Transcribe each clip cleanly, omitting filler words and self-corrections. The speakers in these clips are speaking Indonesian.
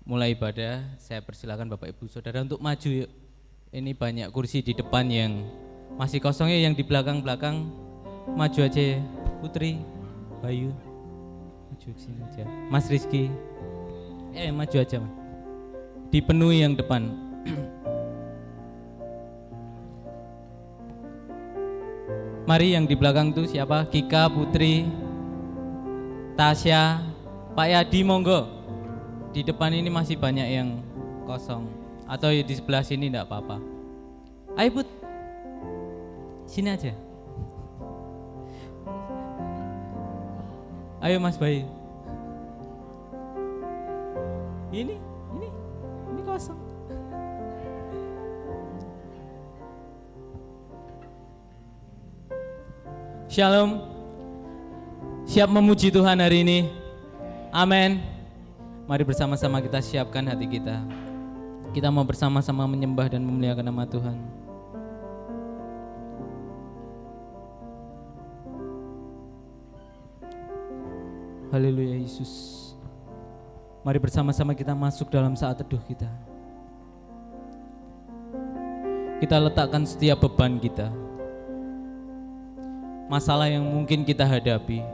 mulai ibadah, saya persilakan Bapak Ibu Saudara untuk maju yuk. Ini banyak kursi di depan yang masih kosongnya, yang di belakang-belakang maju aja ya. Putri, Bayu, maju ke sini aja. Mas Rizky, maju aja Mas. Dipenuhi yang depan. Mari yang di belakang tuh siapa? Kika, Putri, Tasya, Pak Yadi, monggo. Di depan ini masih banyak yang kosong. Atau di sebelah sini enggak apa-apa. Ayo Put, sini aja. Ayo Mas Bayu. Ini kosong. Shalom. Siap memuji Tuhan hari ini? Amin. Mari bersama-sama kita siapkan hati kita. Kita mau bersama-sama menyembah dan memuliakan nama Tuhan. Haleluya Yesus. Mari bersama-sama kita masuk dalam saat teduh kita. Kita letakkan setiap beban kita, masalah yang mungkin kita hadapi,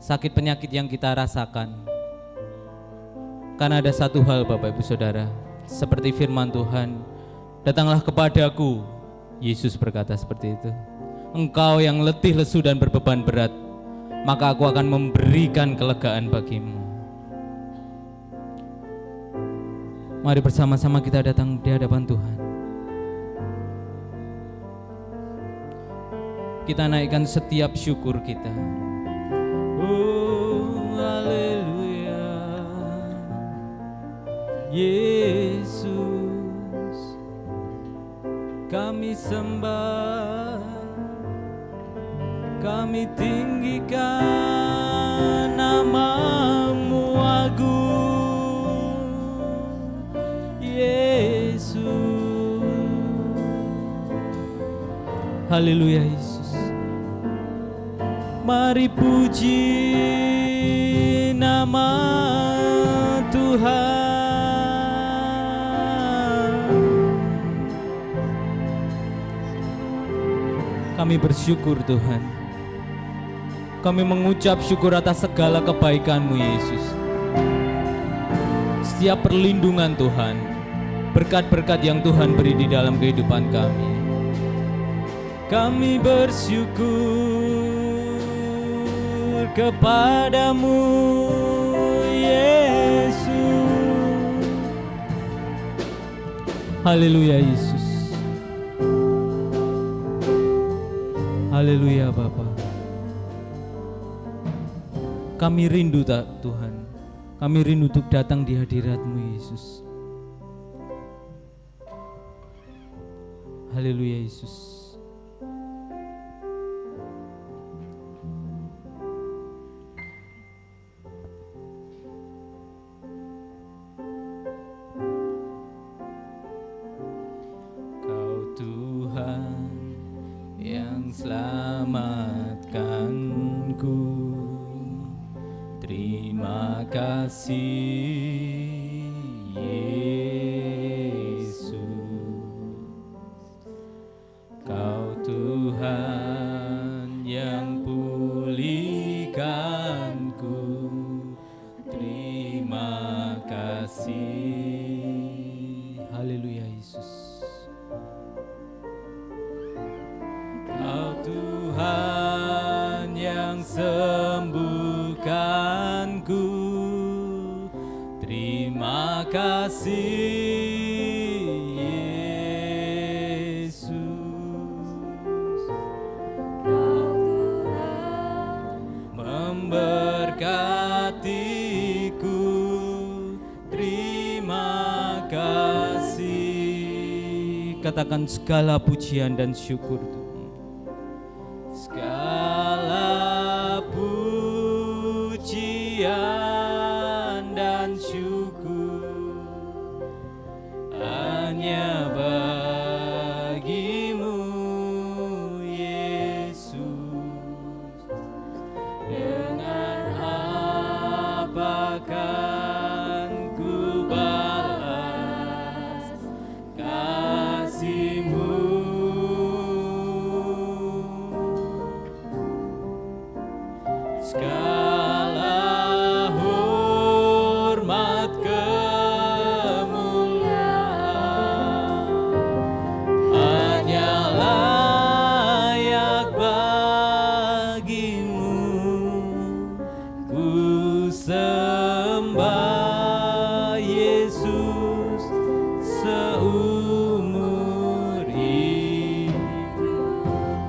sakit penyakit yang kita rasakan. Karena ada satu hal Bapak Ibu Saudara, seperti firman Tuhan, datanglah kepadaku, Yesus berkata seperti itu. Engkau yang letih, lesu dan berbeban berat, maka aku akan memberikan kelegaan bagimu. Mari bersama-sama kita datang di hadapan Tuhan. Kita naikkan setiap syukur kita. Oh, haleluya. Yesus, kami sembah, kami tinggikan nama-Mu agung, Yesus. Haleluya Yesus. Mari puji nama Tuhan. Kami bersyukur Tuhan. Kami mengucap syukur atas segala kebaikan-Mu Yesus. Setiap perlindungan Tuhan, berkat-berkat yang Tuhan beri di dalam kehidupan kami. Kami bersyukur kepadamu Yesus. Haleluya Yesus. Haleluya Bapa. Kami rindu Tuhan. Kami rindu untuk datang di hadirat-Mu Yesus. Haleluya Yesus. Selamatkanku, terima kasih Yesus. Kau Tuhan yang pulihkanku, terima kasih. Haleluya Yesus. Tuhan yang sembuhkanku, terima kasih Yesus. Kau Tuhan memberkatiku, terima kasih. Katakan segala pujian dan syukur Tuhan. Segala pujian dan syukur hanya bagi-Mu Yesus. Dengan apa akan ku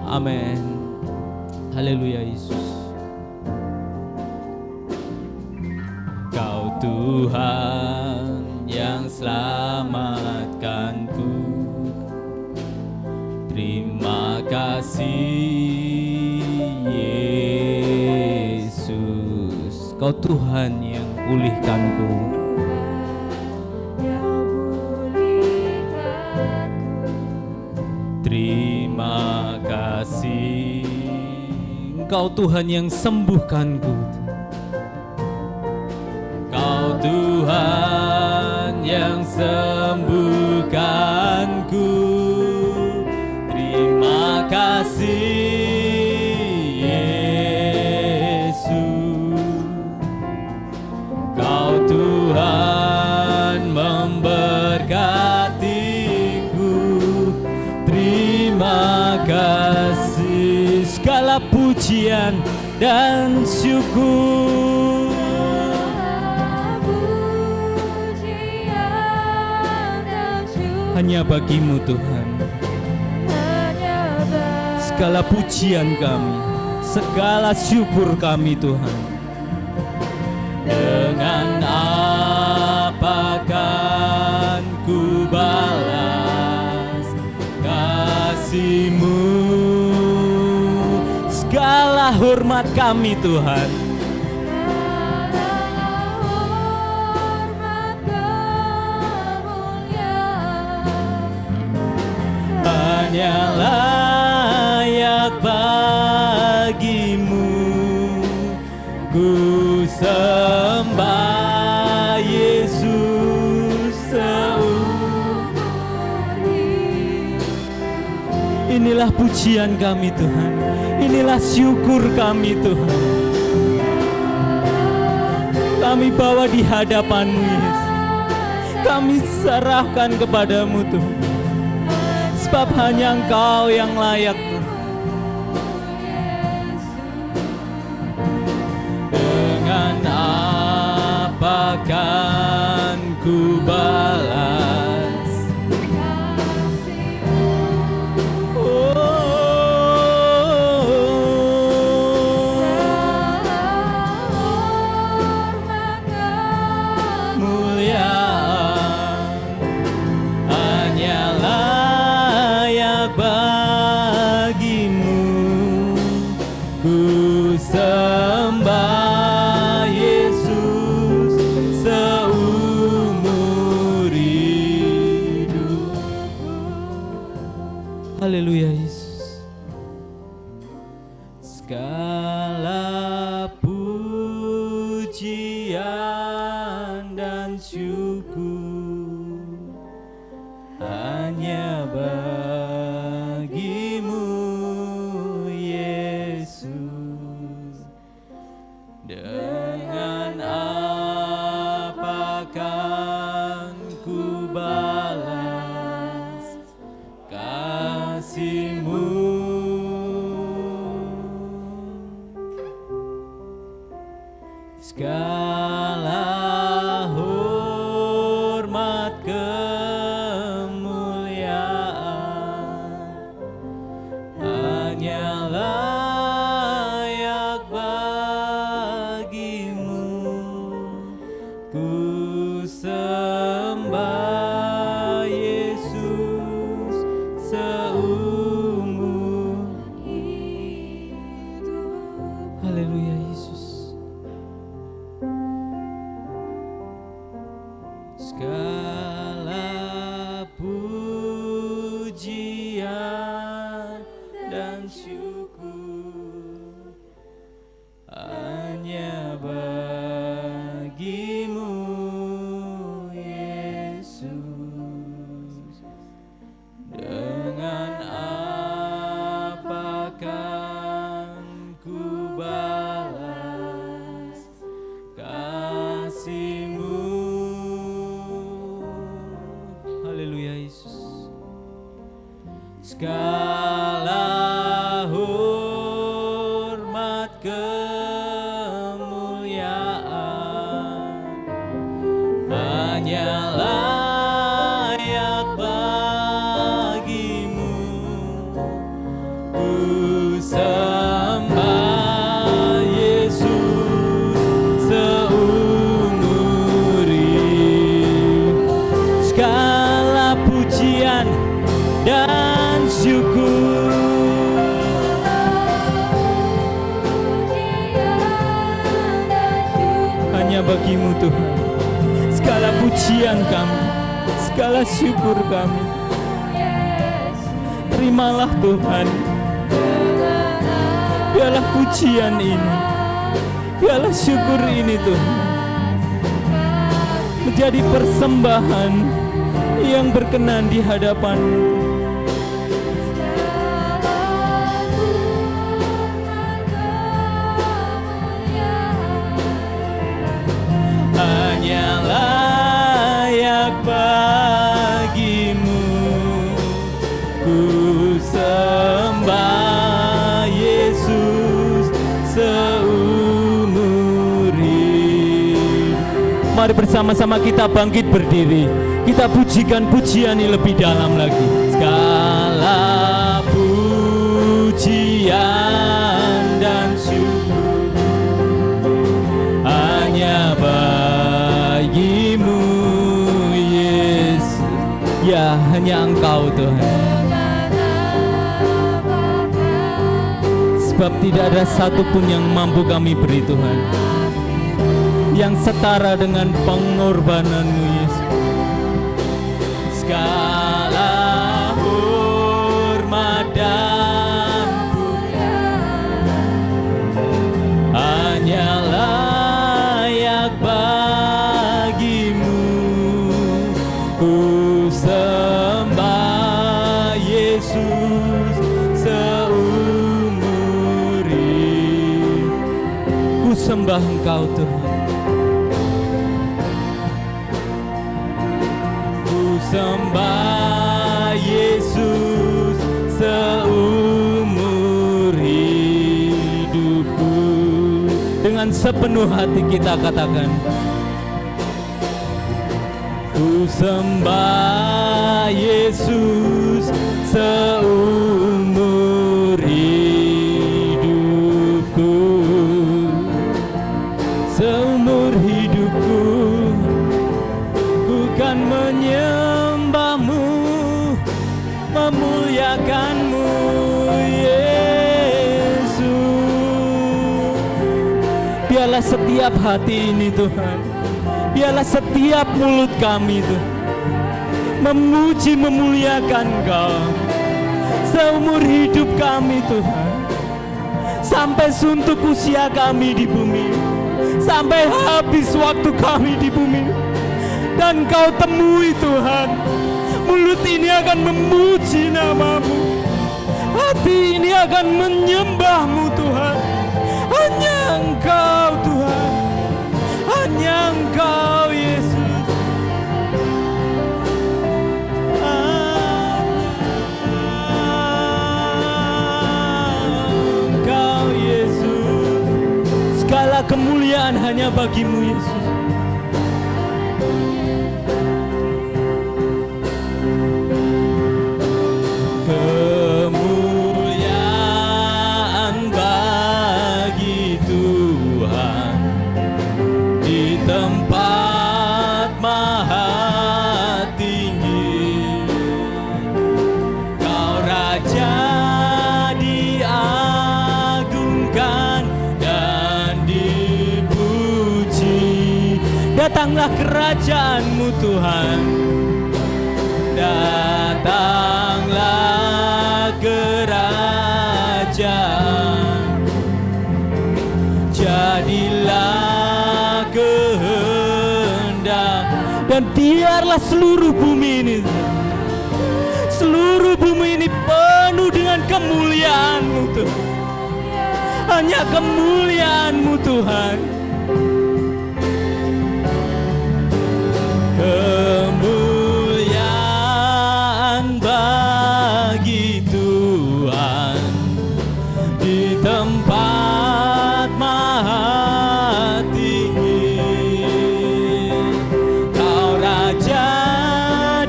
Amin. Haleluya Yesus. Kau Tuhan yang selamatkanku. Terima kasih Yesus. Kau Tuhan yang pulihkanku. Terima kasih. Engkau Tuhan yang sembuhkanku. Kau Tuhan yang sembuhkanku. Terima kasih Yesus. Kau Tuhan memberkatiku. Terima kasih. Segala pujian dan syukur hanya bagimu Tuhan. Segala pujian kami, segala syukur kami Tuhan. Dengan apa kan ku balas kasih-Mu? Segala hormat kami Tuhan. Hanya layak bagimu ku sembah Yesus seumur hidup. Inilah pujian kami Tuhan, inilah syukur kami Tuhan. Kami bawa di hadapan-Mu Yesus, kami serahkan kepadamu Tuhan. Sebab hanya Engkau yang layak Tuhan. Dengan apa kan ku balas kemuliaan hanyalah bagimu ku sembah Yesus seumur hidup. Haleluya Yesus. Segala pujian dan syukur hanya bagimu Yesus. Dengan apa kan ku balas kasih-Mu? Segala hormat kemuliaan hanya layak bagimu ku sembah Yesus seumur hidup. Haleluya Yesus. Segala pujian dan syukur hanya bagimu Yesus. Dengan apa kan ku balas kasih-Mu? Haleluya Yesus. Segala hormat kemuliaan hanya layak bagimu ku bagimu Tuhan. Segala pujian kami, segala syukur kami, terimalah Tuhan. Biarlah pujian ini, biarlah syukur ini Tuhan menjadi persembahan yang berkenan di hadapan-Mu. Hanya layak bagimu ku sembah Yesus seumur hidup. Mari bersama-sama kita bangkit berdiri, kita pujikan pujian ini lebih dalam lagi. Segala pujian dan syukur hanya bagimu Yesus. Ya, hanya Engkau Tuhan. Sebab tidak ada satupun yang mampu kami beri Tuhan yang setara dengan pengorbanan-Mu Yesus. Segala hormat dan hanya layak bagimu ku sembah Yesus seumur hidup. Ku sembah Engkau Tuhan, ku sembah Yesus seumur hidupku. Dengan sepenuh hati kita katakan, ku sembah Yesus seumur hidupku. Seumur hidupku ku kan menyembah-Mu, memuliakan-Mu Yesus. Biarlah setiap hati ini Tuhan, biarlah setiap mulut kami Tuhan memuji memuliakan Engkau seumur hidup kami Tuhan, sampai suntuk usia kami di bumi, sampai habis waktu kami di bumi. Dan Kau temui Tuhan, mulut ini akan memuji nama-Mu, hati ini akan menyembah-Mu Tuhan. Hanya Engkau Tuhan, hanya Engkau Yesus. Engkau Yesus, segala kemuliaan hanya bagi-Mu Yesus. Kemuliaan bagi Tuhan di tempat maha tinggi. Kau Raja diagungkan dan dipuji. Datanglah kerajaan-Mu Tuhan, datanglah kerajaan, jadilah kehendak. Dan biarlah seluruh bumi ini, seluruh bumi ini penuh dengan kemuliaan-Mu Tuhan. Hanya kemuliaan-Mu Tuhan. Kemuliaan bagi Tuhan di tempat maha tinggi. Kau Raja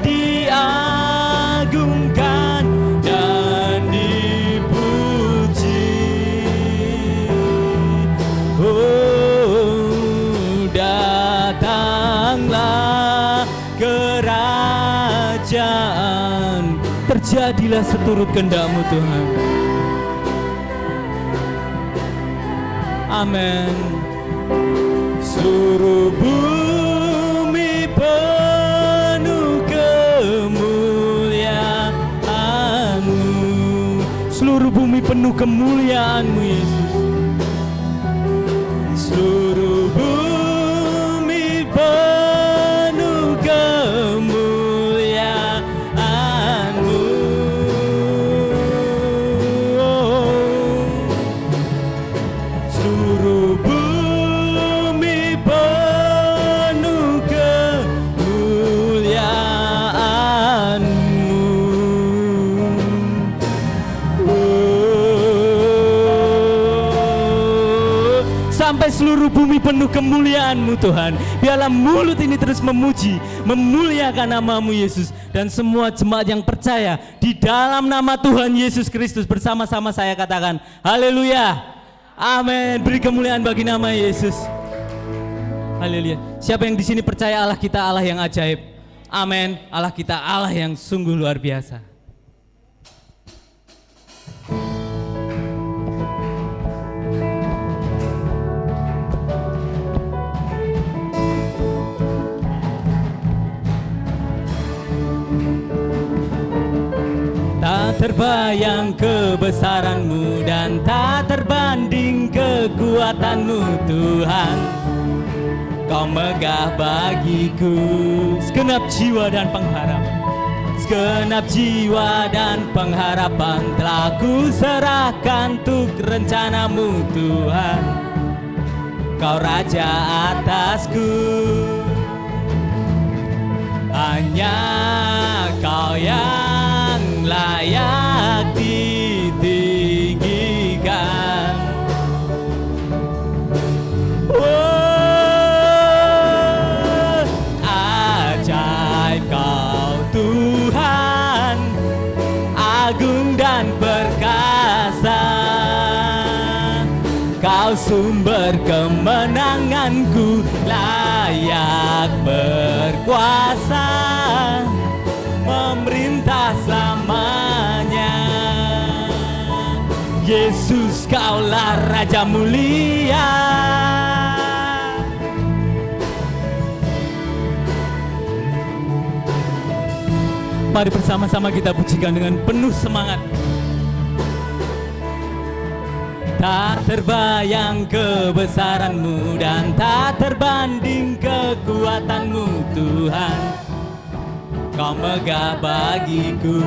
diagungkan dan dipuji. Oh, datanglah kerajaan, terjadilah seturut kehendak-Mu Tuhan. Amin. Seluruh bumi penuh kemuliaan-Mu. Seluruh bumi penuh kemuliaan-Mu, Yesus. Seluruh bumi penuh kemuliaan-Mu. Seluruh bumi penuh kemuliaan-Mu. Sampai seluruh bumi penuh kemuliaan-Mu, Tuhan. Biarlah mulut ini terus memuji, memuliakan nama-Mu, Yesus. Dan semua jemaat yang percaya di dalam nama Tuhan Yesus Kristus bersama-sama saya katakan haleluya, amin. Beri kemuliaan bagi nama Yesus. Haleluya. Siapa yang di sini percaya Allah kita Allah yang ajaib? Amin. Allah kita Allah yang sungguh luar biasa. Tak terbayang kebesaran-Mu dan tak terbanding kekuatan-Mu, Tuhan. Kau megah bagiku segenap jiwa dan pengharapan. Segenap jiwa dan pengharapan telah ku serahkan untuk rencana-Mu, Tuhan. Kau Raja atasku, hanya Kau yang layak ditinggikan. Oh, ajaib Kau Tuhan, agung dan perkasa. Kau sumber kemenanganku, layak berkuasa, memerintah selamanya. Yesus, Kaulah Raja mulia. Mari bersama-sama kita pujikan dengan penuh semangat. Tak terbayang kebesaran-Mu dan tak terbanding kekuatan-Mu, Tuhan. Kau megah bagiku.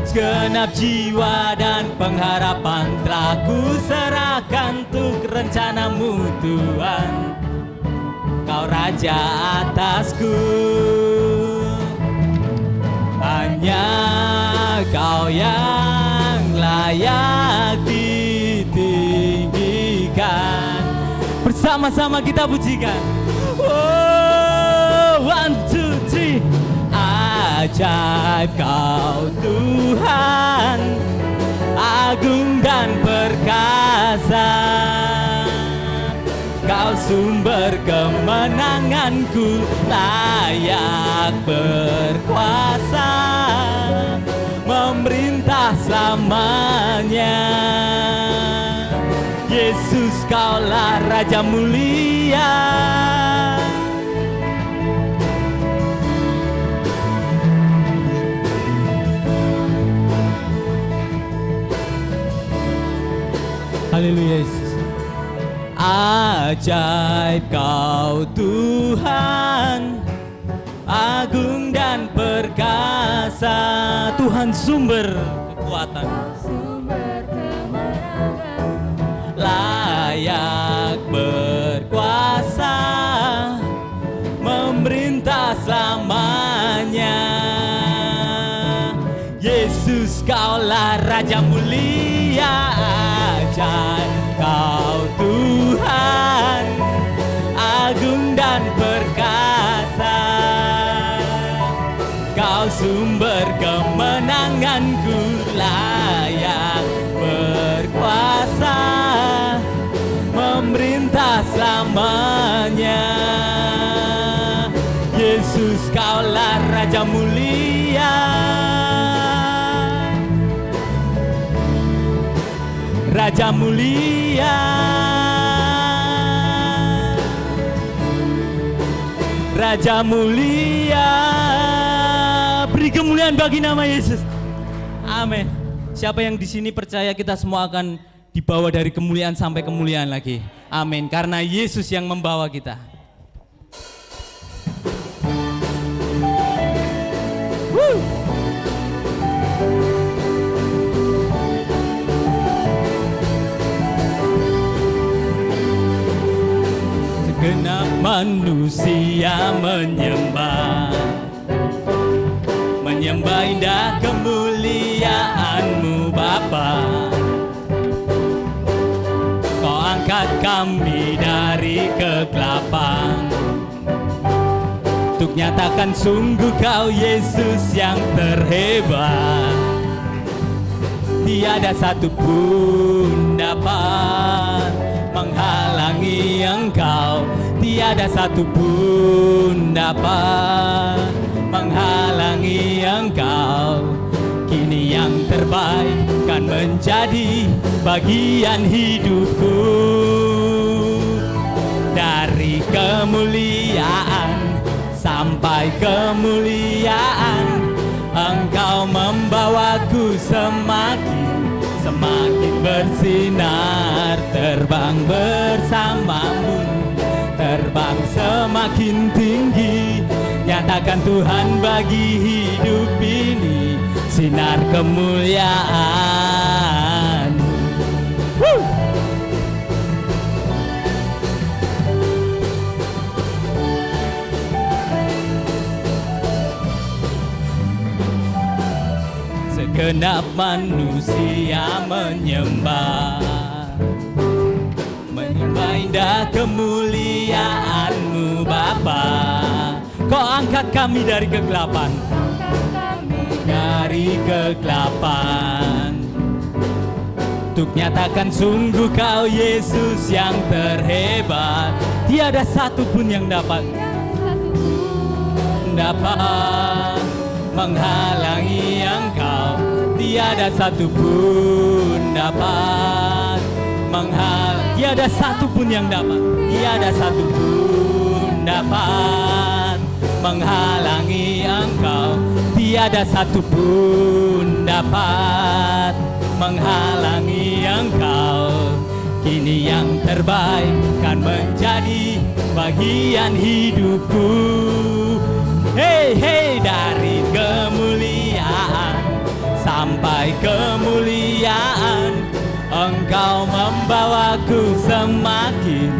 Segenap jiwa dan pengharapan telah ku serahkan untuk rencana-Mu, Tuhan. Kau Raja atasku, hanya Kau yang layak ditinggikan. Bersama-sama kita pujikan. Oh, 1, 2, 3. Ajaib Kau Tuhan, agung dan perkasa. Kau sumber kemenanganku, layak berkuasa, memerintah selamanya. Yesus, Kaulah Raja mulia. Haleluya, Yesus. Ajaib Kau Tuhan, agung dan perkasa. Tuhan sumber kekuatan, layak berkuasa, memerintah selamanya. Yesus, Kaulah Raja mulia. Ajaib Kau Tuhan, agung dan perkasa. Kau sumber kemenanganku, layak berkuasa, memerintah selamanya. Yesus, Kaulah Raja mulia. Raja mulia, Raja mulia. Beri kemuliaan bagi nama Yesus. Amin. Siapa yang di sini percaya kita semua akan dibawa dari kemuliaan sampai kemuliaan lagi. Amin. Karena Yesus yang membawa kita. Woo. Segenap manusia menyembah indah kemuliaan-Mu Bapa. Kau angkat kami dari kegelapan untuk nyatakan sungguh Kau Yesus yang terhebat. Tiada satu pun dapat menghalangi Engkau. Tiada satu pun dapat menghalangi Engkau. Kini yang terbaik kan menjadi bagian hidupku. Dari kemuliaan sampai kemuliaan, Engkau membawaku semakin bersinar. Terbang bersamamu, terbang semakin tinggi. Nyatakan Tuhan bagi hidup ini sinar kemuliaan. Woo! Segenap manusia menyembah indah kemuliaan-Mu Bapa. Kau angkat kami dari kegelapan, untuk nyatakan sungguh Kau Yesus yang terhebat. Tiada satu pun yang dapat menghalangi Engkau. Tiada satu pun dapat menghalangi. Tiada satu pun yang dapat. Tiada satu pun dapat menghalangi Engkau. Tiada satu pun dapat menghalangi Engkau. Kini yang terbaik kan menjadi bagian hidupku. Hei, hei, dari kemuliaan sampai kemuliaan, Engkau membawaku semakin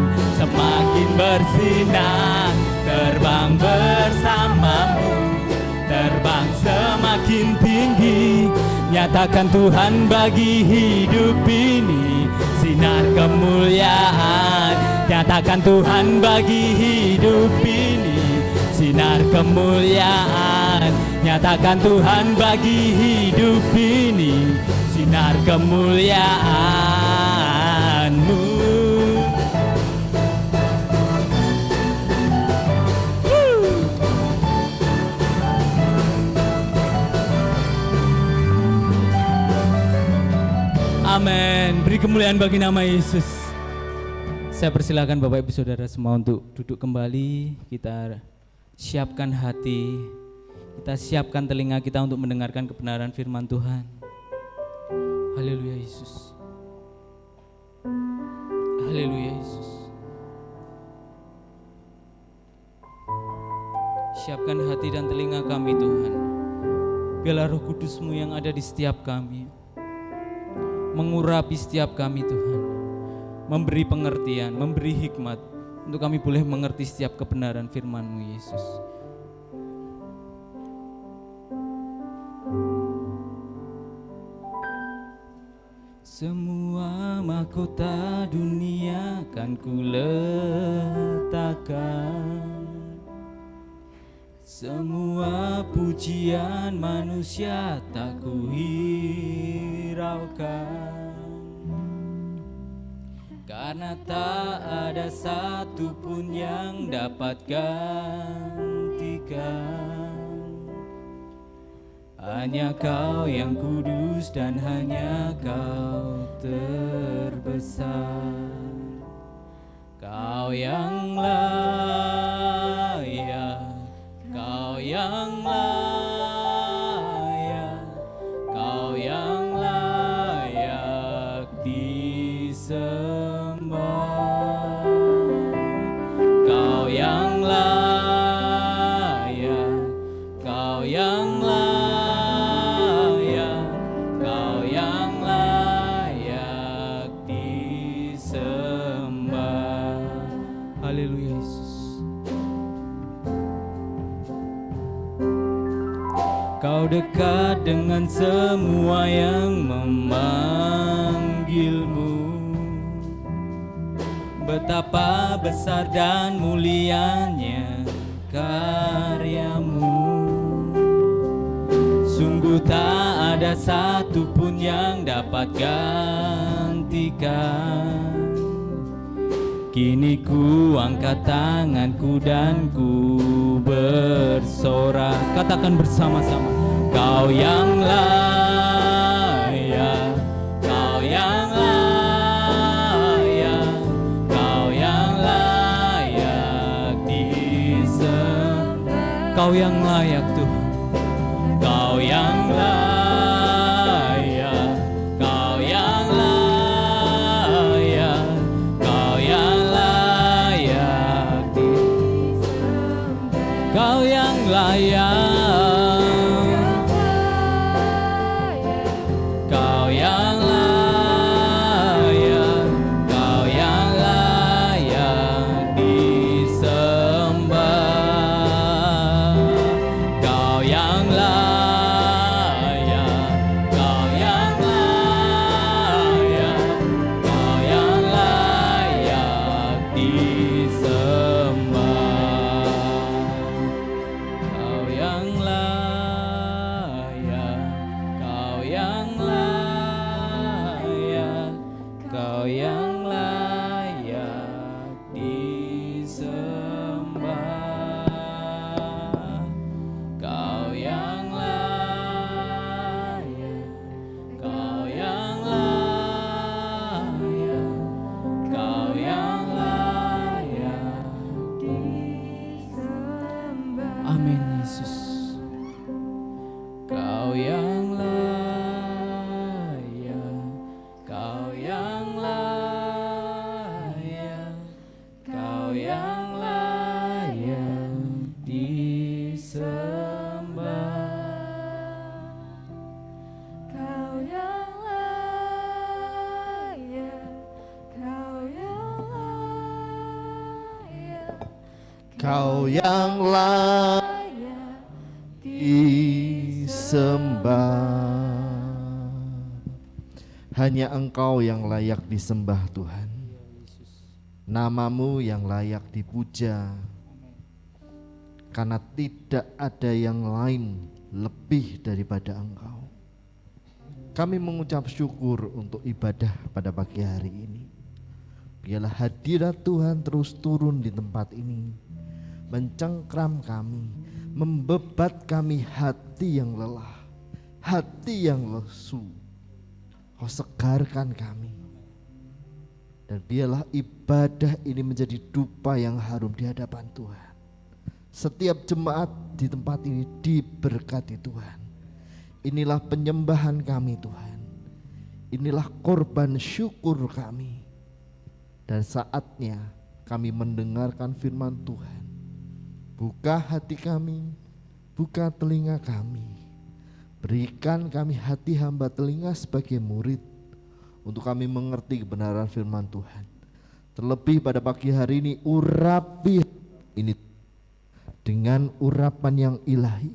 bersinar. Terbang bersamamu, terbang semakin tinggi. Nyatakan Tuhan bagi hidup ini sinar kemuliaan. Nyatakan Tuhan bagi hidup ini sinar kemuliaan. Nyatakan Tuhan bagi hidup ini sinar kemuliaan-Mu. Amin. Beri kemuliaan bagi nama Yesus. Saya persilakan Bapak Ibu Saudara semua untuk duduk kembali. Kita siapkan hati, kita siapkan telinga kita untuk mendengarkan kebenaran firman Tuhan. Haleluya Yesus. Haleluya Yesus. Siapkan hati dan telinga kami Tuhan. Biarlah Roh Kudus-Mu yang ada di setiap kami mengurapi setiap kami Tuhan, memberi pengertian, memberi hikmat untuk kami boleh mengerti setiap kebenaran firman-Mu Yesus. Semua mahkota dunia kan kuletakkan, semua pujian manusia tak kuhiraukan, karena tak ada satu pun yang dapat gantikan. Hanya Kau yang kudus dan hanya Kau terbesar. Kau yang layak Kau dekat dengan semua yang memanggilmu. Betapa besar dan mulianya karyamu. Sungguh tak ada satupun yang dapat gantikan. Kini ku angkat tanganku dan ku bersorak. Katakan bersama-sama. Kau yang layak, Kau yang layak, Kau yang layak disembah. Kau yang layak Tuhan. Kau yang layak, Kau yang layak, Kau yang layak disembah. Kau yang layak, Kau yang layak, Kau yang layak disembah. Kau yang layak, Kau yang layak, Kau yang layak disembah. Kau yang layak, Kau yang layak, Kau yang layak disembah. Kau yang layak, Kau yang layak, Kau yang layak disembah. Amin Yesus. Kau yang layak, Kau yang layak, Kau yang layak disembah. Kau yang layak, Kau yang layak, Kau yang layak layak disembah. Hanya Engkau yang layak disembah Tuhan. Namamu yang layak dipuja. Karena tidak ada yang lain lebih daripada Engkau. Kami mengucap syukur untuk ibadah pada pagi hari ini. Biarlah hadirat Tuhan terus turun di tempat ini, mencengkram kami, membebat kami hati yang lelah, hati yang lesu. Kau segarkan kami. Dan biarlah ibadah ini menjadi dupa yang harum di hadapan Tuhan. Setiap jemaat di tempat ini diberkati Tuhan. Inilah penyembahan kami Tuhan. Inilah korban syukur kami. Dan saatnya kami mendengarkan firman Tuhan. Buka hati kami, buka telinga kami. Berikan kami hati hamba telinga sebagai murid, untuk kami mengerti kebenaran firman Tuhan. Terlebih pada pagi hari ini, urapi ini dengan urapan yang ilahi,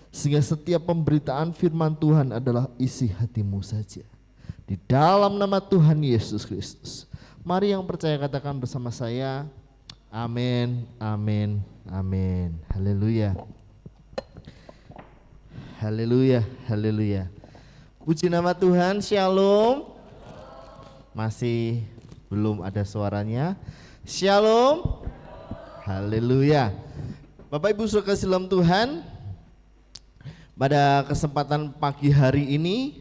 sehingga setiap pemberitaan firman Tuhan adalah isi hatimu saja. Di dalam nama Tuhan Yesus Kristus. Mari yang percaya katakan bersama saya, amin, amin, amin. Haleluya. Haleluya, haleluya. Puji nama Tuhan, shalom. Masih belum ada suaranya. Shalom. Haleluya. Bapak Ibu saudara dalam Tuhan, pada kesempatan pagi hari ini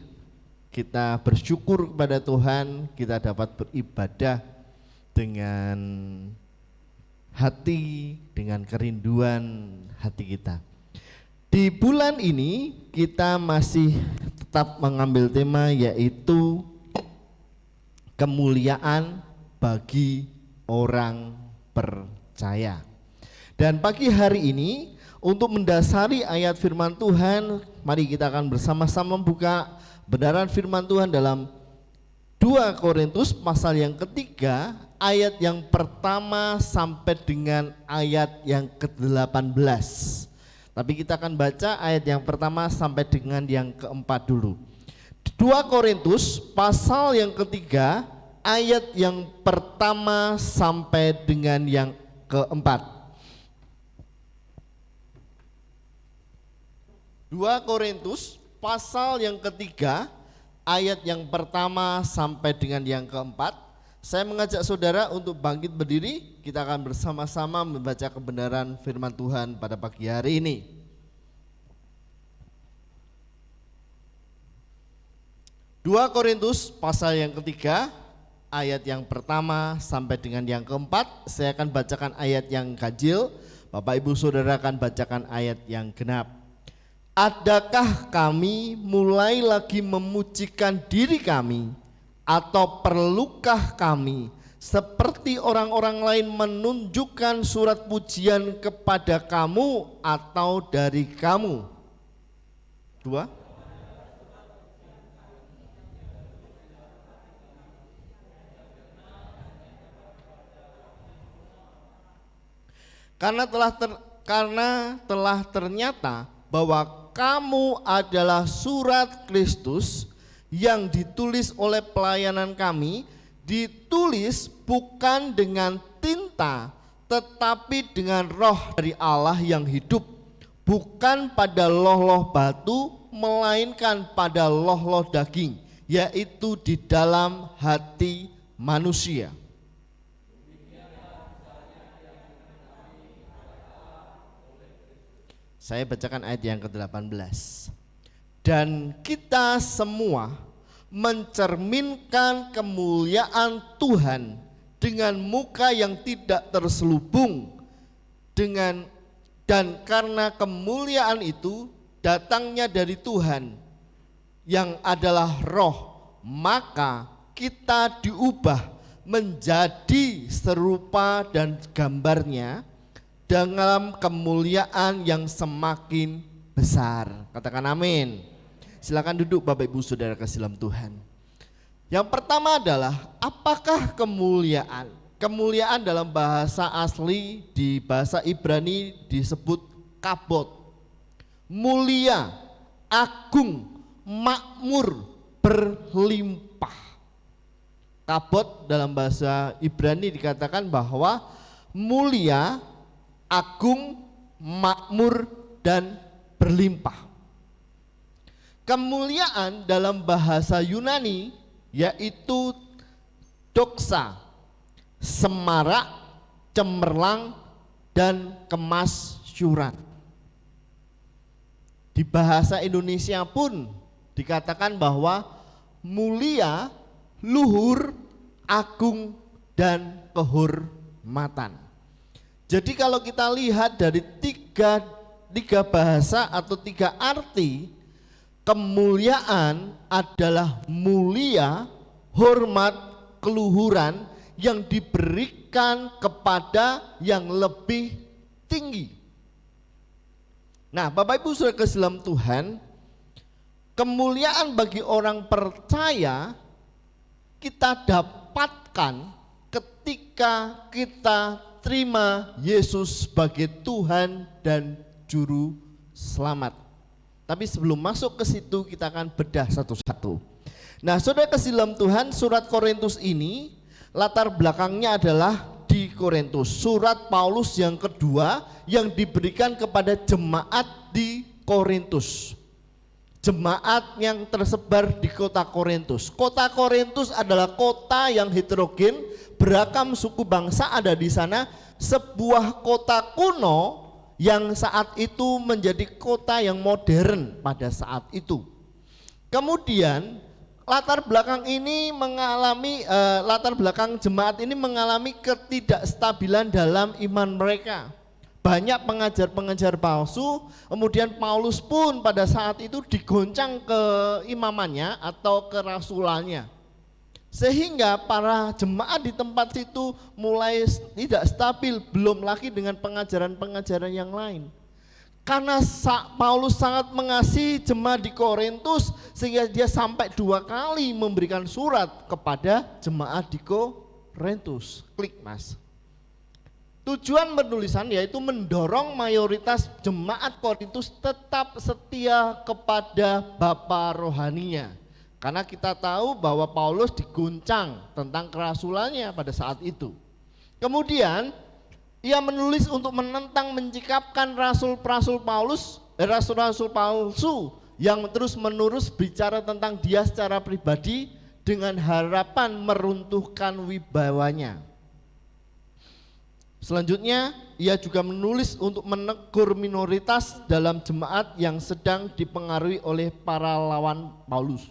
kita bersyukur kepada Tuhan, kita dapat beribadah dengan hati, dengan kerinduan hati kita. Di bulan ini kita masih tetap mengambil tema, yaitu kemuliaan bagi orang percaya. Dan pagi hari ini untuk mendasari ayat firman Tuhan, mari kita akan bersama-sama membuka kebenaran firman Tuhan dalam 2 Korintus pasal yang ketiga, ayat yang pertama sampai dengan ayat yang ke-18. Tapi kita akan baca ayat yang pertama sampai dengan yang keempat dulu. 2 Korintus pasal yang ketiga ayat yang pertama sampai dengan yang keempat. 2 Korintus pasal yang ketiga ayat yang pertama sampai dengan yang keempat. Saya mengajak saudara untuk bangkit berdiri, kita akan bersama-sama membaca kebenaran firman Tuhan pada pagi hari ini. 2 Korintus pasal yang ketiga ayat yang pertama sampai dengan yang keempat. Saya akan bacakan ayat yang ganjil, Bapak Ibu Saudara akan bacakan ayat yang genap. Adakah kami mulai lagi memujikan diri kami, atau perlukah kami seperti orang-orang lain menunjukkan surat pujian kepada kamu atau dari kamu? 2. Karena telah ternyata bahwa kamu adalah surat Kristus yang ditulis oleh pelayanan kami, ditulis bukan dengan tinta tetapi dengan roh dari Allah yang hidup, bukan pada loh-loh batu melainkan pada loh-loh daging, yaitu di dalam hati manusia. Saya bacakan ayat yang ke-18. Dan kita semua mencerminkan kemuliaan Tuhan dengan muka yang tidak terselubung, dan karena kemuliaan itu datangnya dari Tuhan yang adalah roh, maka kita diubah menjadi serupa dan gambarnya dalam kemuliaan yang semakin besar. Katakan amin. Silakan duduk Bapak Ibu Saudara kasih dalam Tuhan. Yang pertama adalah apakah kemuliaan? Kemuliaan dalam bahasa asli di bahasa Ibrani disebut kabod. Mulia, agung, makmur, berlimpah. Kabod dalam bahasa Ibrani dikatakan bahwa mulia, agung, makmur, dan berlimpah. Kemuliaan dalam bahasa Yunani yaitu doxa, semarak, cemerlang, dan kemasyuran. Di bahasa Indonesia pun dikatakan bahwa mulia, luhur, agung, dan kehormatan. Jadi kalau kita lihat dari tiga bahasa atau tiga arti, kemuliaan adalah mulia, hormat, keluhuran yang diberikan kepada yang lebih tinggi. Nah, Bapak Ibu Saudara kasih dalam Tuhan, kemuliaan bagi orang percaya kita dapatkan ketika kita terima Yesus sebagai Tuhan dan Juru Selamat. Tapi sebelum masuk ke situ kita akan bedah satu-satu. Nah, saudara kasih dalam Tuhan, surat Korintus ini latar belakangnya adalah di Korintus. Surat Paulus yang kedua yang diberikan kepada jemaat di Korintus. Jemaat yang tersebar di kota Korintus. Kota Korintus adalah kota yang heterogen, beragam suku bangsa ada di sana, sebuah kota kuno yang saat itu menjadi kota yang modern pada saat itu. Kemudian latar belakang jemaat ini mengalami ketidakstabilan dalam iman mereka. Banyak pengajar-pengajar palsu, kemudian Paulus pun pada saat itu digoncang keimamannya atau kerasulannya. Sehingga para jemaat di tempat situ mulai tidak stabil, belum lagi dengan pengajaran-pengajaran yang lain. Karena Paulus sangat mengasihi jemaat di Korintus sehingga dia sampai 2 kali memberikan surat kepada jemaat di Korintus. Klik Mas. Tujuan penulisan yaitu mendorong mayoritas jemaat Korintus tetap setia kepada bapa rohaninya. Karena kita tahu bahwa Paulus diguncang tentang kerasulannya pada saat itu. Kemudian ia menulis untuk menentang mencikapkan rasul-rasul palsu yang terus-menerus bicara tentang dia secara pribadi dengan harapan meruntuhkan wibawanya. Selanjutnya, ia juga menulis untuk menegur minoritas dalam jemaat yang sedang dipengaruhi oleh para lawan Paulus.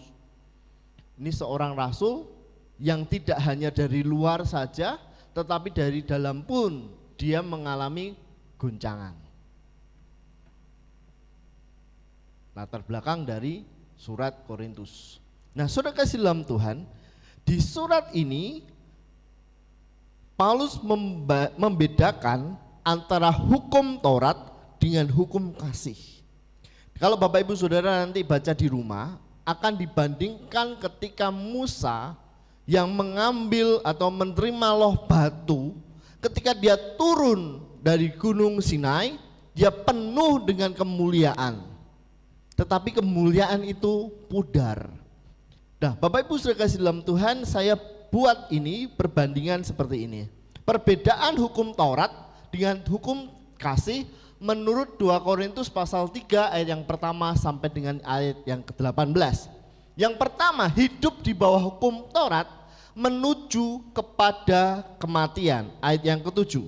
Ini seorang rasul yang tidak hanya dari luar saja, tetapi dari dalam pun dia mengalami goncangan. Latar belakang dari surat Korintus. Nah, saudara kasih dalam Tuhan, di surat ini Paulus membedakan antara hukum Taurat dengan hukum kasih. Kalau Bapak Ibu Saudara nanti baca di rumah, akan dibandingkan ketika Musa yang mengambil atau menerima loh batu, ketika dia turun dari gunung Sinai, dia penuh dengan kemuliaan. Tetapi kemuliaan itu pudar. Nah, Bapak Ibu Saudara kasih dalam Tuhan, saya buat ini perbandingan seperti ini. Perbedaan hukum Taurat dengan hukum kasih menurut 2 Korintus pasal 3 ayat yang pertama sampai dengan ayat yang ke-18. Yang pertama, hidup di bawah hukum Taurat menuju kepada kematian. Ayat yang ke-7.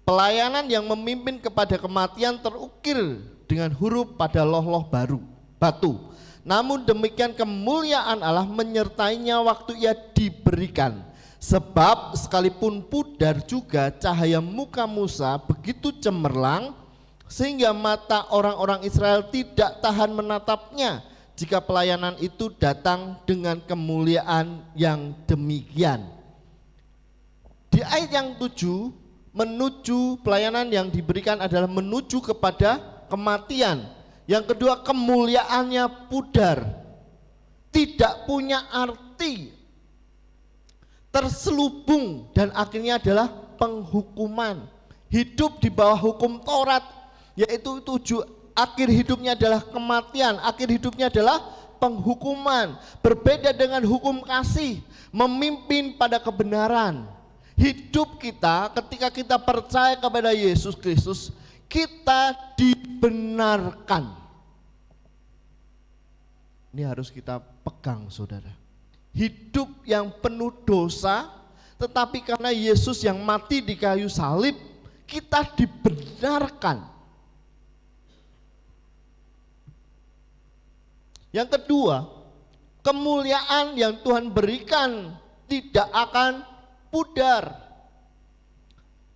Pelayanan yang memimpin kepada kematian terukir dengan huruf pada loh-loh baru, batu. Namun demikian kemuliaan Allah menyertainya waktu ia diberikan. Sebab sekalipun pudar juga cahaya muka Musa begitu cemerlang sehingga mata orang-orang Israel tidak tahan menatapnya jika pelayanan itu datang dengan kemuliaan yang demikian. Di ayat yang 7, menuju pelayanan yang diberikan adalah menuju kepada kematian. Yang kedua, kemuliaannya pudar, tidak punya arti, terselubung, dan akhirnya adalah penghukuman. Hidup di bawah hukum Taurat, yaitu akhir hidupnya adalah kematian, akhir hidupnya adalah penghukuman. Berbeda dengan hukum kasih, memimpin pada kebenaran. Hidup kita ketika kita percaya kepada Yesus Kristus, kita dibenarkan. Ini harus kita pegang, saudara. Hidup yang penuh dosa, tetapi karena Yesus yang mati di kayu salib, kita dibenarkan. Yang kedua, kemuliaan yang Tuhan berikan tidak akan pudar.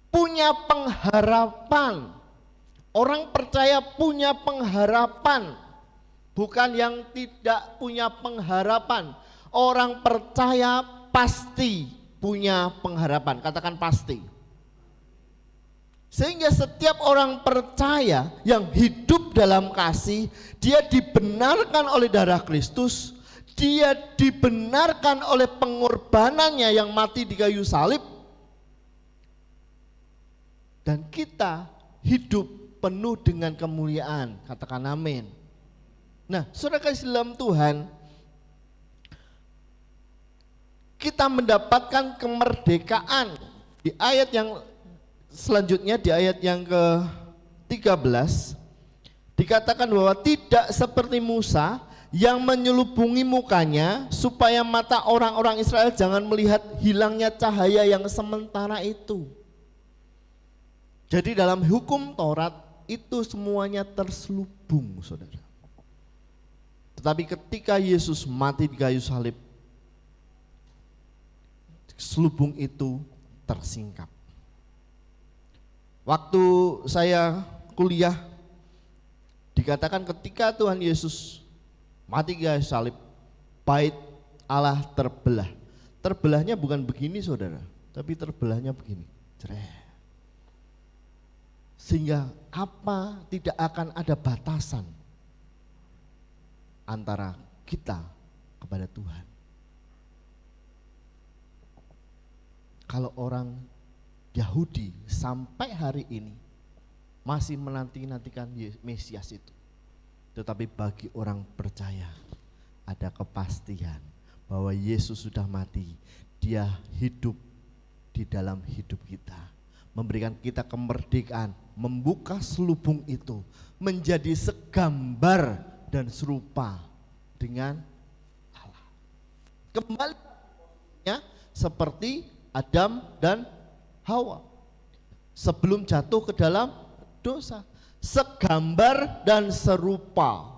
Punya pengharapan. Orang percaya punya pengharapan, bukan yang tidak punya pengharapan. Orang percaya pasti punya pengharapan, katakan pasti. Sehingga setiap orang percaya yang hidup dalam kasih, dia dibenarkan oleh darah Kristus, dia dibenarkan oleh pengorbanannya yang mati di kayu salib, dan kita hidup penuh dengan kemuliaan, katakan amin. Nah, saudara kasih dalam Tuhan, kita mendapatkan kemerdekaan. Di ayat yang selanjutnya, di ayat yang ke-13, dikatakan bahwa tidak seperti Musa yang menyelubungi mukanya supaya mata orang-orang Israel jangan melihat hilangnya cahaya yang sementara itu. Jadi dalam hukum Taurat itu semuanya terselubung, saudara. Tetapi ketika Yesus mati di kayu salib, selubung itu tersingkap. Waktu saya kuliah, dikatakan ketika Tuhan Yesus mati di kayu salib, bait Allah terbelah. Terbelahnya bukan begini, saudara, tapi terbelahnya begini. Sehingga tidak akan ada batasan antara kita kepada Tuhan. Kalau orang Yahudi sampai hari ini masih menanti-nantikan Mesias itu. Tetapi bagi orang percaya ada kepastian bahwa Yesus sudah mati, dia hidup di dalam hidup kita, memberikan kita kemerdekaan, membuka selubung itu menjadi segambar dan serupa dengan Allah. Kembali seperti Adam dan Hawa sebelum jatuh ke dalam dosa, segambar dan serupa.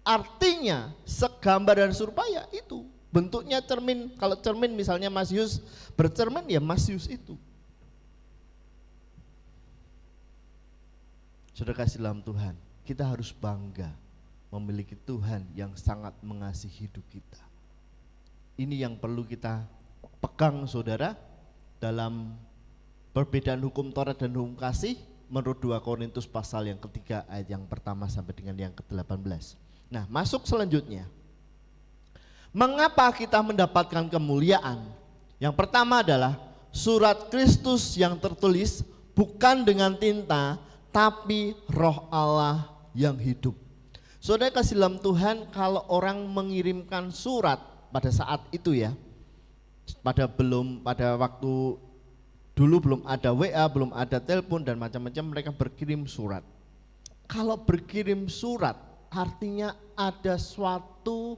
Artinya segambar dan serupa ya itu bentuknya cermin. Kalau cermin misalnya Masius bercermin, ya Masius itu. Saudara kasih dalam Tuhan, kita harus bangga memiliki Tuhan yang sangat mengasihi hidup kita. Ini yang perlu kita pegang saudara, dalam perbedaan hukum Taurat dan hukum kasih menurut 2 Korintus pasal yang ketiga ayat yang pertama sampai dengan yang ke-18. Nah, masuk selanjutnya. Mengapa kita mendapatkan kemuliaan? Yang pertama adalah surat Kristus yang tertulis bukan dengan tinta, tapi Roh Allah yang hidup. Saudara kasih dalam Tuhan, kalau orang mengirimkan surat pada saat itu ya, pada waktu dulu belum ada WA, belum ada telepon dan macam-macam, mereka berkirim surat. Kalau berkirim surat artinya ada suatu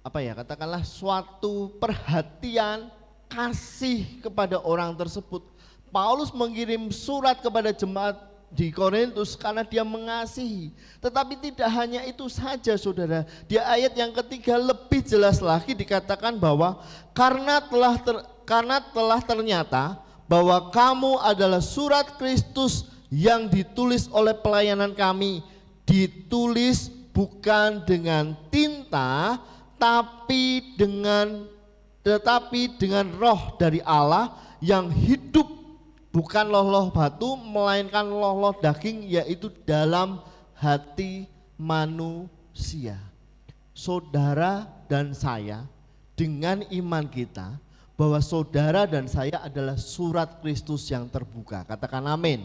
katakanlah suatu perhatian, kasih kepada orang tersebut. Paulus mengirim surat kepada jemaat di Korintus karena dia mengasihi. Tetapi tidak hanya itu saja saudara, di ayat yang ketiga lebih jelas lagi dikatakan bahwa karena telah ternyata bahwa kamu adalah surat Kristus yang ditulis oleh pelayanan kami, ditulis bukan dengan tinta tetapi dengan roh dari Allah yang hidup. Bukan loh-loh batu, melainkan loh-loh daging, yaitu dalam hati manusia. Saudara dan saya dengan iman kita bahwa saudara dan saya adalah surat Kristus yang terbuka. Katakan amin.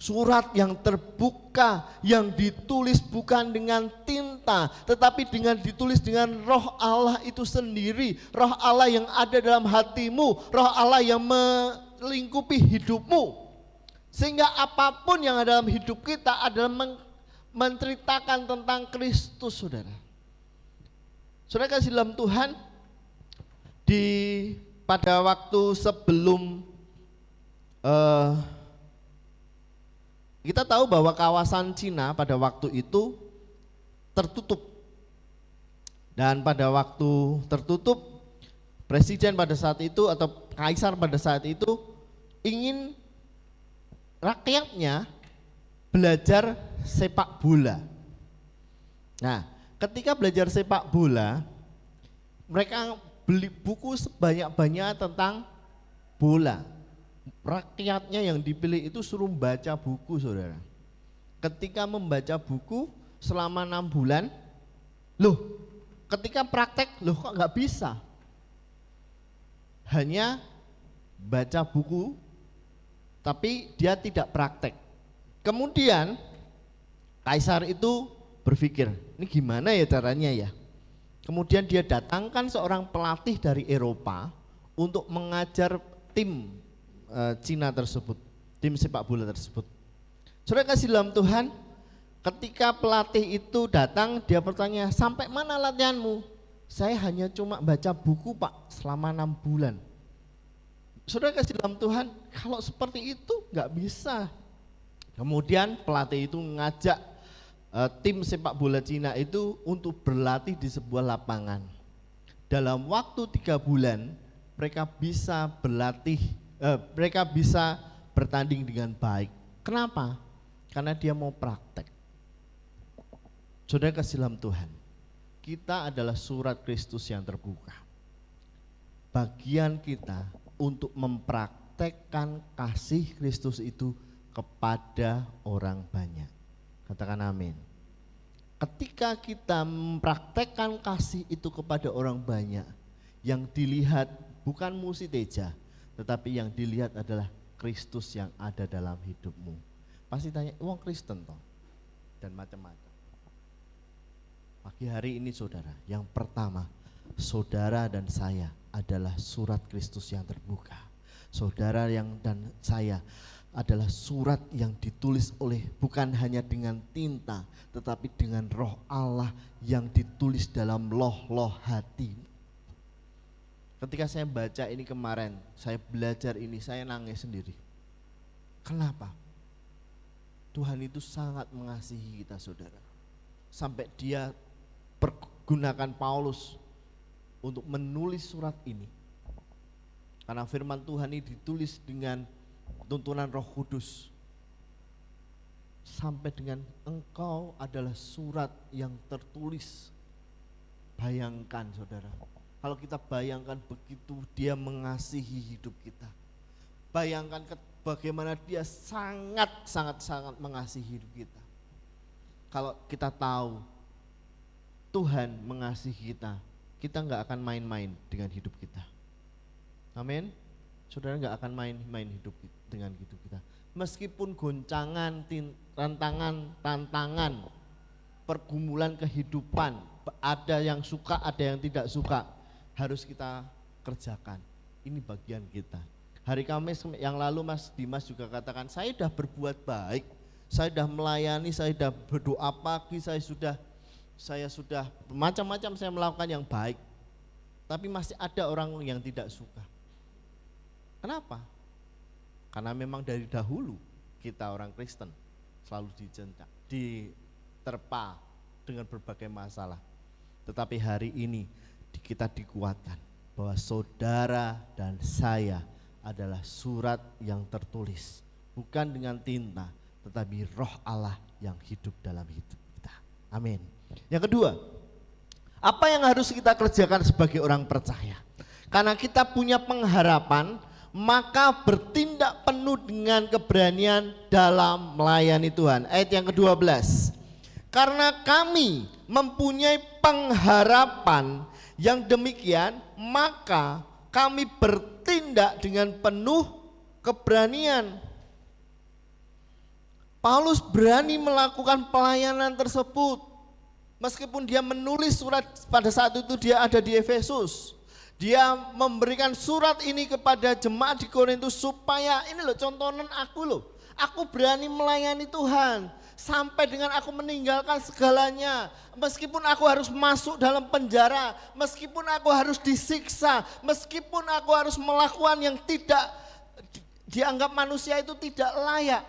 Surat yang terbuka, yang ditulis bukan dengan tinta, tetapi ditulis dengan roh Allah itu sendiri. Roh Allah yang ada dalam hatimu, roh Allah yang melingkupi hidupmu, sehingga apapun yang ada dalam hidup kita adalah menceritakan tentang Kristus. Saudara kasih dalam Tuhan, pada waktu sebelum kita tahu bahwa kawasan Cina pada waktu itu tertutup, dan pada waktu tertutup, presiden pada saat itu atau kaisar pada saat itu ingin rakyatnya belajar sepak bola. Nah, ketika belajar sepak bola, mereka beli buku sebanyak-banyak tentang bola. Rakyatnya yang dipilih itu suruh baca buku, saudara. Ketika membaca buku selama 6 bulan, ketika praktek, kok nggak bisa? Hanya baca buku, tapi dia tidak praktek. Kemudian kaisar itu berpikir, ini gimana ya caranya ya? Kemudian dia datangkan seorang pelatih dari Eropa untuk mengajar tim Cina tersebut, tim sepak bola tersebut. Saudara kasih dalam Tuhan, ketika pelatih itu datang, dia bertanya, sampai mana latihanmu? Saya hanya cuma baca buku Pak selama 6 bulan. Saudara kasih dalam Tuhan, kalau seperti itu nggak bisa. Kemudian pelatih itu mengajak tim sepak bola Cina itu untuk berlatih di sebuah lapangan. Dalam waktu 3 bulan mereka bisa berlatih, mereka bisa bertanding dengan baik. Kenapa? Karena dia mau praktek. Saudara kasih dalam Tuhan, kita adalah surat Kristus yang terbuka. Bagian kita untuk mempraktekkan kasih Kristus itu kepada orang banyak. Katakan amin. Ketika kita mempraktekkan kasih itu kepada orang banyak, yang dilihat bukan Musiteja, tetapi yang dilihat adalah Kristus yang ada dalam hidupmu. Pasti tanya, wong Kristen toh? Dan macam-macam. Pagi hari ini saudara, yang pertama, saudara dan saya adalah surat Kristus yang terbuka. Saudara dan saya adalah surat yang ditulis oleh bukan hanya dengan tinta, tetapi dengan roh Allah yang ditulis dalam loh-loh hati. Ketika saya baca ini kemarin, saya belajar ini, saya nangis sendiri. Kenapa? Tuhan itu sangat mengasihi kita saudara. Sampai dia pergunakan Paulus untuk menulis surat ini. Karena firman Tuhan ini ditulis dengan tuntunan Roh Kudus. Sampai dengan engkau adalah surat yang tertulis. Bayangkan saudara, kalau kita bayangkan begitu dia mengasihi hidup kita. Bayangkan bagaimana dia sangat mengasihi hidup kita. Kalau kita tahu Tuhan mengasihi kita, kita nggak akan main-main dengan hidup kita. Amin. Saudara nggak akan main-main dengan hidup kita. Meskipun goncangan, tantangan, pergumulan kehidupan, ada yang suka, ada yang tidak suka, harus kita kerjakan. Ini bagian kita. Hari Kamis yang lalu Mas Dimas juga katakan, saya sudah berbuat baik, saya sudah melayani, saya sudah berdoa pagi, saya sudah macam-macam saya melakukan yang baik. Tapi masih ada orang yang tidak suka. Kenapa? Karena memang dari dahulu kita orang Kristen selalu diterpa dengan berbagai masalah. Tetapi hari ini kita dikuatkan bahwa saudara dan saya adalah surat yang tertulis, bukan dengan tinta, tetapi roh Allah yang hidup dalam hidup kita. Amin. Yang kedua, apa yang harus kita kerjakan sebagai orang percaya? Karena kita punya pengharapan, maka bertindak penuh dengan keberanian dalam melayani Tuhan. Ayat yang ke-12. Karena kami mempunyai pengharapan yang demikian, maka kami bertindak dengan penuh keberanian. Paulus berani melakukan pelayanan tersebut. Meskipun dia menulis surat pada saat itu dia ada di Efesus. Dia memberikan surat ini kepada jemaat di Korintus supaya ini loh contohan aku loh. Aku berani melayani Tuhan sampai dengan aku meninggalkan segalanya. Meskipun aku harus masuk dalam penjara, meskipun aku harus disiksa, meskipun aku harus melakukan yang tidak dianggap manusia itu tidak layak.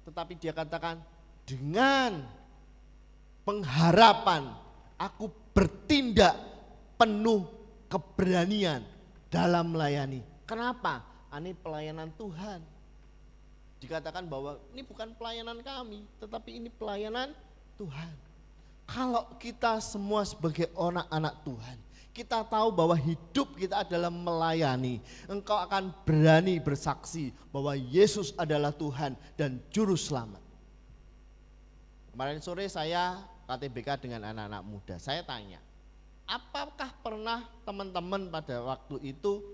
Tetapi dia katakan dengan pengharapan aku bertindak penuh keberanian dalam melayani. Kenapa? Ini pelayanan Tuhan. Dikatakan bahwa ini bukan pelayanan kami, tetapi ini pelayanan Tuhan. Kalau kita semua sebagai anak-anak Tuhan, kita tahu bahwa hidup kita adalah melayani, engkau akan berani bersaksi bahwa Yesus adalah Tuhan dan Juru Selamat. Kemarin sore saya KTBK dengan anak-anak muda, saya tanya, apakah pernah teman-teman pada waktu itu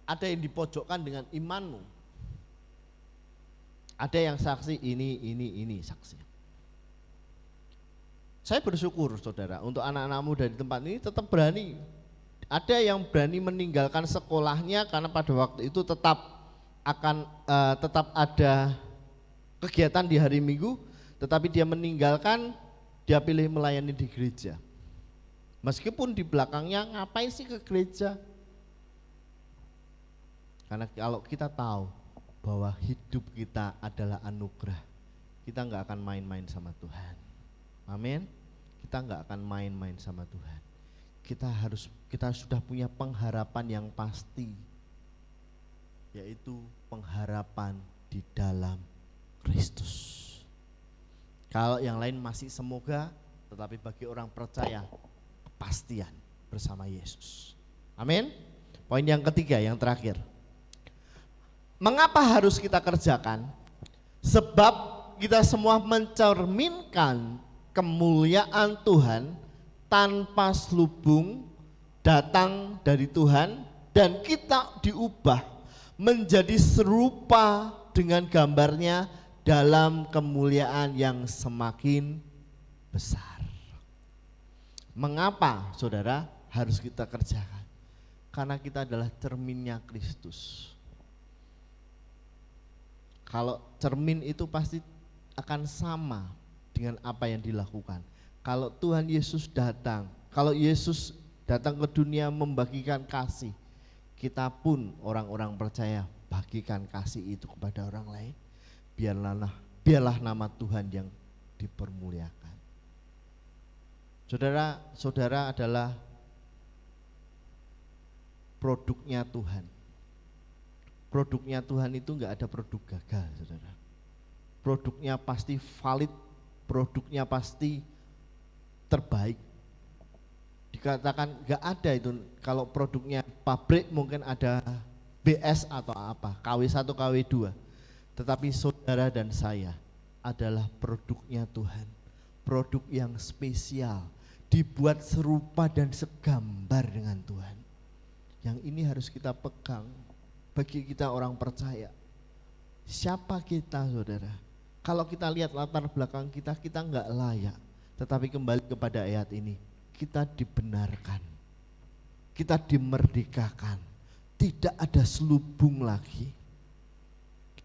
ada yang dipojokkan dengan imanmu? Ada yang saksi ini saksi. Saya bersyukur saudara untuk anak-anak muda di tempat ini tetap berani. Ada yang berani meninggalkan sekolahnya karena pada waktu itu tetap ada kegiatan di hari Minggu, tetapi dia meninggalkan, dia pilih melayani di gereja. Meskipun di belakangnya ngapain sih ke gereja? Karena kalau kita tahu bahwa hidup kita adalah anugerah, kita nggak akan main-main sama Tuhan. Amin. Kita nggak akan main-main sama Tuhan. Kita sudah punya pengharapan yang pasti, yaitu pengharapan di dalam Kristus. Kalau yang lain masih semoga, tetapi bagi orang percaya kepastian bersama Yesus. Amin. Poin yang ketiga, yang terakhir. Mengapa harus kita kerjakan? Sebab kita semua mencerminkan kemuliaan Tuhan tanpa selubung datang dari Tuhan dan kita diubah menjadi serupa dengan gambarnya dalam kemuliaan yang semakin besar. Mengapa saudara harus kita kerjakan? Karena kita adalah cerminnya Kristus. Kalau cermin itu pasti akan sama dengan apa yang dilakukan. Kalau Tuhan Yesus datang, kalau Yesus datang ke dunia membagikan kasih, kita pun orang-orang percaya bagikan kasih itu kepada orang lain. Biarlah nama Tuhan yang dipermuliakan. Saudara adalah produknya Tuhan. Produknya Tuhan itu enggak ada produk gagal, saudara. Produknya pasti valid, produknya pasti terbaik. Dikatakan enggak ada itu, kalau produknya pabrik mungkin ada BS atau apa, KW1, KW2. Tetapi saudara dan saya adalah produknya Tuhan. Produk yang spesial, dibuat serupa dan segambar dengan Tuhan. Yang ini harus kita pegang. Bagi kita orang percaya, siapa kita saudara? Kalau kita lihat latar belakang kita enggak layak. Tetapi kembali kepada ayat ini, kita dibenarkan, kita dimerdekakan, tidak ada selubung lagi.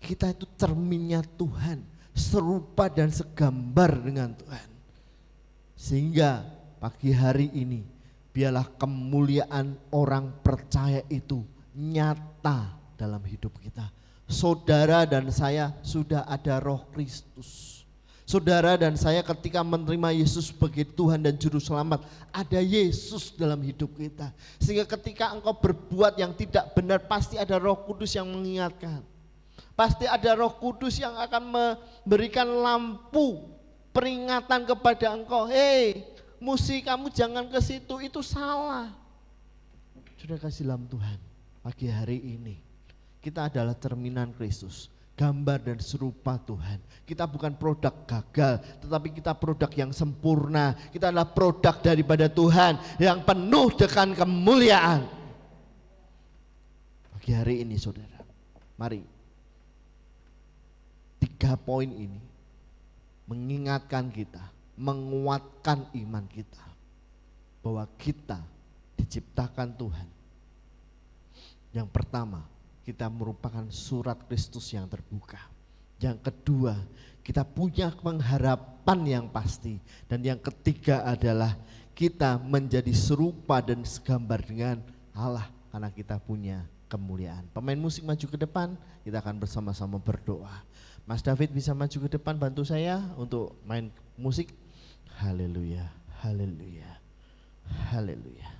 Kita itu cerminnya Tuhan, serupa dan segambar dengan Tuhan. Sehingga pagi hari ini, biarlah kemuliaan orang percaya itu nyata dalam hidup kita. Saudara dan saya sudah ada Roh Kristus. Saudara dan saya ketika menerima Yesus sebagai Tuhan dan Juru Selamat, ada Yesus dalam hidup kita. Sehingga ketika engkau berbuat yang tidak benar, pasti ada Roh Kudus yang mengingatkan. Pasti ada Roh Kudus yang akan memberikan lampu peringatan kepada engkau. Hei, musti kamu jangan ke situ, itu salah. Sudah kasih lampu Tuhan. Pagi hari ini kita adalah cerminan Kristus, gambar dan serupa Tuhan. Kita bukan produk gagal, tetapi kita produk yang sempurna. Kita adalah produk daripada Tuhan yang penuh dengan kemuliaan. Pagi hari ini saudara, mari 3 poin ini mengingatkan kita, menguatkan iman kita bahwa kita diciptakan Tuhan. Yang pertama, kita merupakan surat Kristus yang terbuka. Yang kedua, kita punya pengharapan yang pasti. Dan yang ketiga adalah kita menjadi serupa dan segambar dengan Allah karena kita punya kemuliaan. Pemain musik maju ke depan, kita akan bersama-sama berdoa. Mas David bisa maju ke depan, bantu saya untuk main musik. Haleluya, haleluya, haleluya.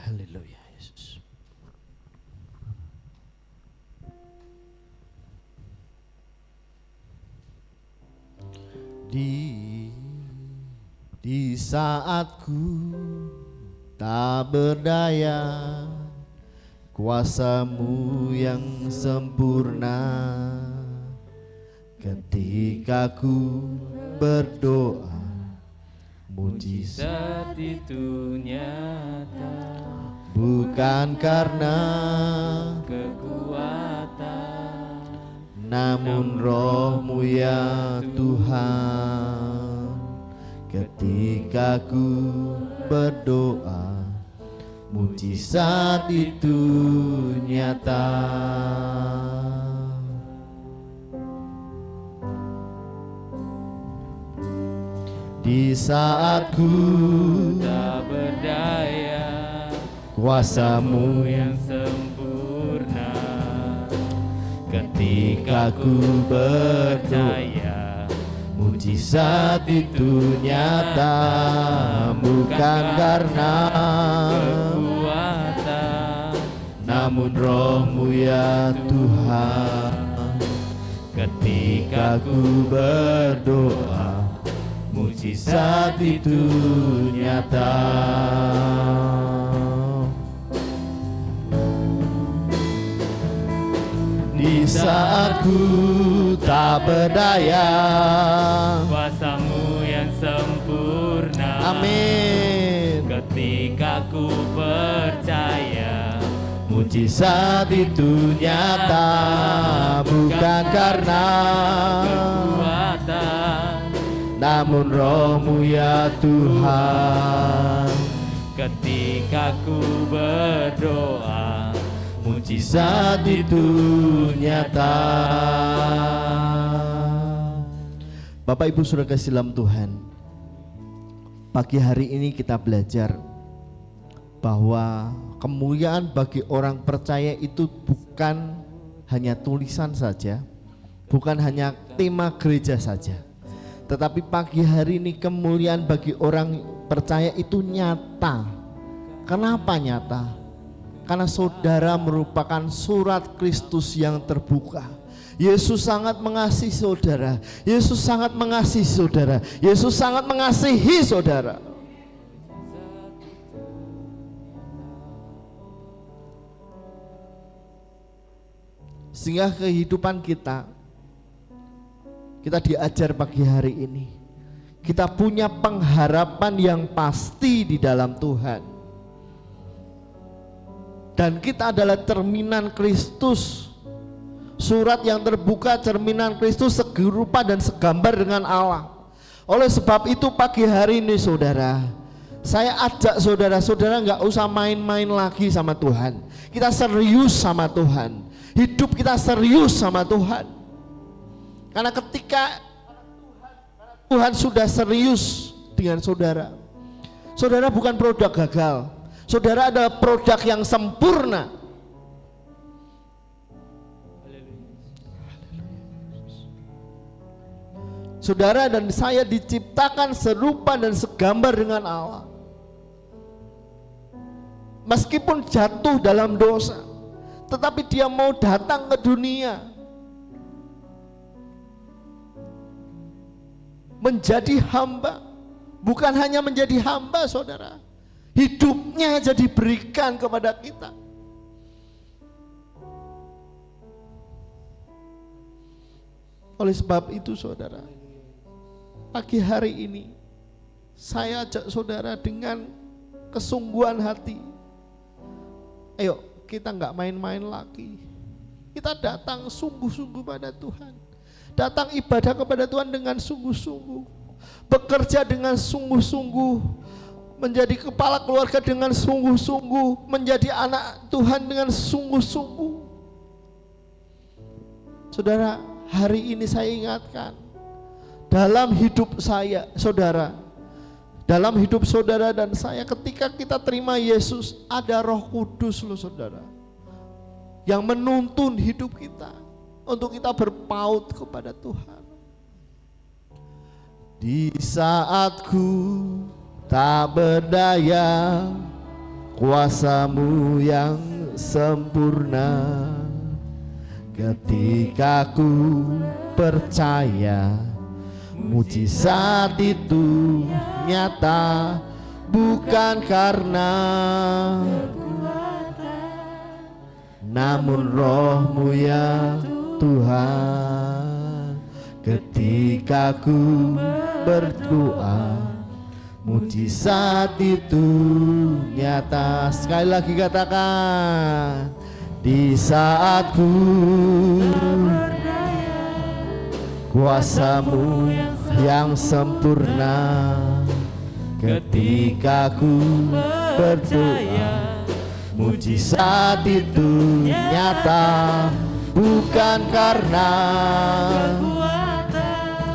Haleluya Yesus. Di saat ku tak berdaya, kuasa-Mu yang sempurna, ketika ku berdoa, mujizat itu nyata, bukan karena kekuatan, namun Roh-Mu ya Tuhan. Ketika ku berdoa, mujizat itu nyata. Di saat ku tak berdaya, kuasa-Mu yang sempurna, ketika ku berdoa, mujizat itu nyata, bukan karena kekuatan, namun Roh-Mu ya Tuhan. Ketika ku berdoa, mujizat itu nyata. saat ku tak berdaya. Kuasamu yang sempurna. Amin. Ketika ku percaya, Mujizat itu nyata, bukan karena kekuatan, namun roh-Mu ya Tuhan. ketika ku berdoa, Mujizat itu nyata. Bapak Ibu Saudara kasih dalam Tuhan, pagi hari ini kita belajar bahwa kemuliaan bagi orang percaya itu bukan hanya tulisan saja, bukan hanya tema gereja saja, tetapi pagi hari ini kemuliaan bagi orang percaya itu nyata. Kenapa nyata? Karena saudara merupakan surat Kristus yang terbuka. Yesus sangat mengasihi saudara. Yesus sangat mengasihi saudara. Yesus sangat mengasihi saudara. Sehingga kehidupan kita diajar pagi hari ini, kita punya pengharapan yang pasti di dalam Tuhan. Dan kita adalah cerminan Kristus. Surat yang terbuka, cerminan Kristus, serupa dan segambar dengan Allah. Oleh sebab itu pagi hari ini saudara, saya ajak saudara-saudara nggak usah main-main lagi sama Tuhan. Kita serius sama Tuhan. Hidup kita serius sama Tuhan. Karena ketika Tuhan sudah serius dengan saudara, saudara bukan produk gagal, saudara adalah produk yang sempurna. Saudara dan saya diciptakan serupa dan segambar dengan Allah. Meskipun jatuh dalam dosa, tetapi dia mau datang ke dunia menjadi hamba. Bukan hanya menjadi hamba saudara, hidupnya aja diberikan kepada kita. Oleh sebab itu saudara, pagi hari ini saya ajak saudara dengan kesungguhan hati, ayo kita nggak main-main lagi. Kita datang sungguh-sungguh pada Tuhan. Datang ibadah kepada Tuhan dengan sungguh-sungguh. Bekerja dengan sungguh-sungguh. Menjadi kepala keluarga dengan sungguh-sungguh. Menjadi anak Tuhan dengan sungguh-sungguh. Saudara, hari ini saya ingatkan, dalam hidup saya, saudara, dalam hidup saudara dan saya, ketika kita terima Yesus, ada Roh Kudus loh saudara, yang menuntun hidup kita untuk kita berpaut kepada Tuhan. Di saat ku tak berdaya, kuasa-Mu yang sempurna. Ketika ku percaya, mujizat itu nyata, bukan karena namun roh-Mu ya Tuhan. Ketika ku berdoa, mujizat itu nyata. Sekali lagi katakan, di saat ku kuasa-Mu yang sempurna. Ketika ku berdoa, mujizat itu nyata, bukan karena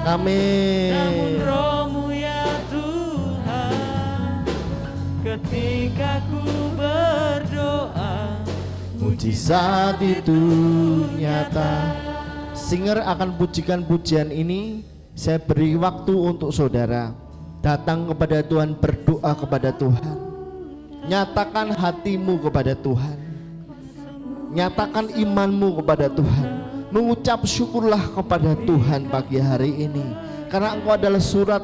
amin. Roh-Mu ya Tuhan. Ketika ku berdoa, mujizat itu nyata. Singer akan pujikan pujian ini. Saya beri waktu untuk saudara datang kepada Tuhan, berdoa kepada Tuhan. Nyatakan hatimu kepada Tuhan. Nyatakan imanmu kepada Tuhan. Mengucap syukurlah kepada Tuhan pagi hari ini. Karena engkau adalah surat